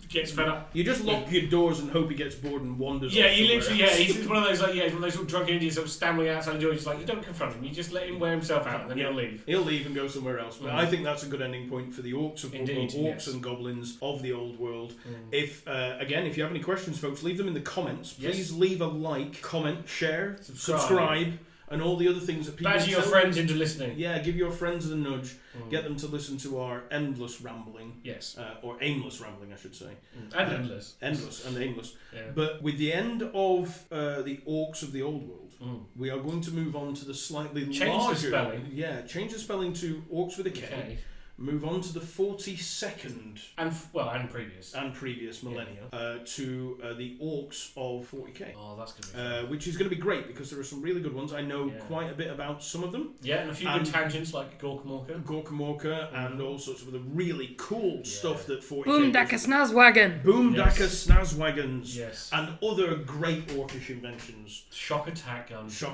gets fed up. You just lock your doors and hope he gets bored and wanders. Yeah, you literally. Yeah, he's one of those one of those sort of drunk Indians sort of standing outside the door. Just like, you don't confront him. You just let him wear himself out, and then he'll leave. He'll leave and go somewhere else. But I think that's a good ending point for the orcs of and goblins of the old world. If if you have any questions, folks, leave them in the comments. Please leave a like, comment, share, subscribe. And all the other things that people... Badger your friends into listening. Yeah, give your friends a nudge. Get them to listen to our endless rambling. Yes. Or aimless rambling, I should say. And endless. Endless and aimless. Yeah. But with the end of the orcs of the old world, we are going to move on to the slightly larger... Change the spelling. Yeah, change the spelling to orcs with a K. Move on to the 42nd and previous millennia to the orcs of 40k. Oh, that's gonna be which is going to be great because there are some really good ones. I know quite a bit about some of them. Yeah, and a few good tangents like Gorkamorka and all sorts of the really cool stuff that 40k. Boomdaka Snazwagon. Boomdaka Snazwagons. Yes. And other great orcish inventions. Shock attack guns. My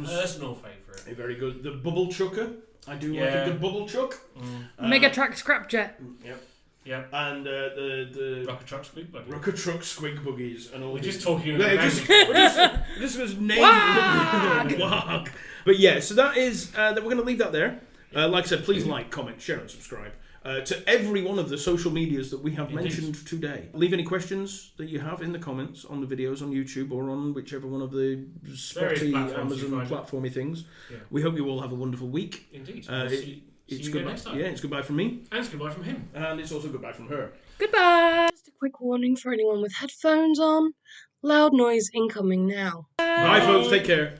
personal favourite. Very good. The bubble chucker. I do like a good bubble chuck. Megatruck Scrapjet. Yep. Yeah. And the Rocket Truck Squig Buggy. Rocket Truck Squig Buggies and all. We're just talking about just was named Wag. But so that is that we're going to leave that there. Like I said, please like, comment, share and subscribe to every one of the social medias that we have mentioned today. Leave any questions that you have in the comments on the videos on YouTube or on whichever one of the Spotty, Amazon platformy things. Yeah. We hope you all have a wonderful week. Indeed. It's goodbye. Next time. Yeah, it's goodbye from me. And it's goodbye from him. And it's also goodbye from her. Goodbye. Just a quick warning for anyone with headphones on. Loud noise incoming now. Bye folks, take care.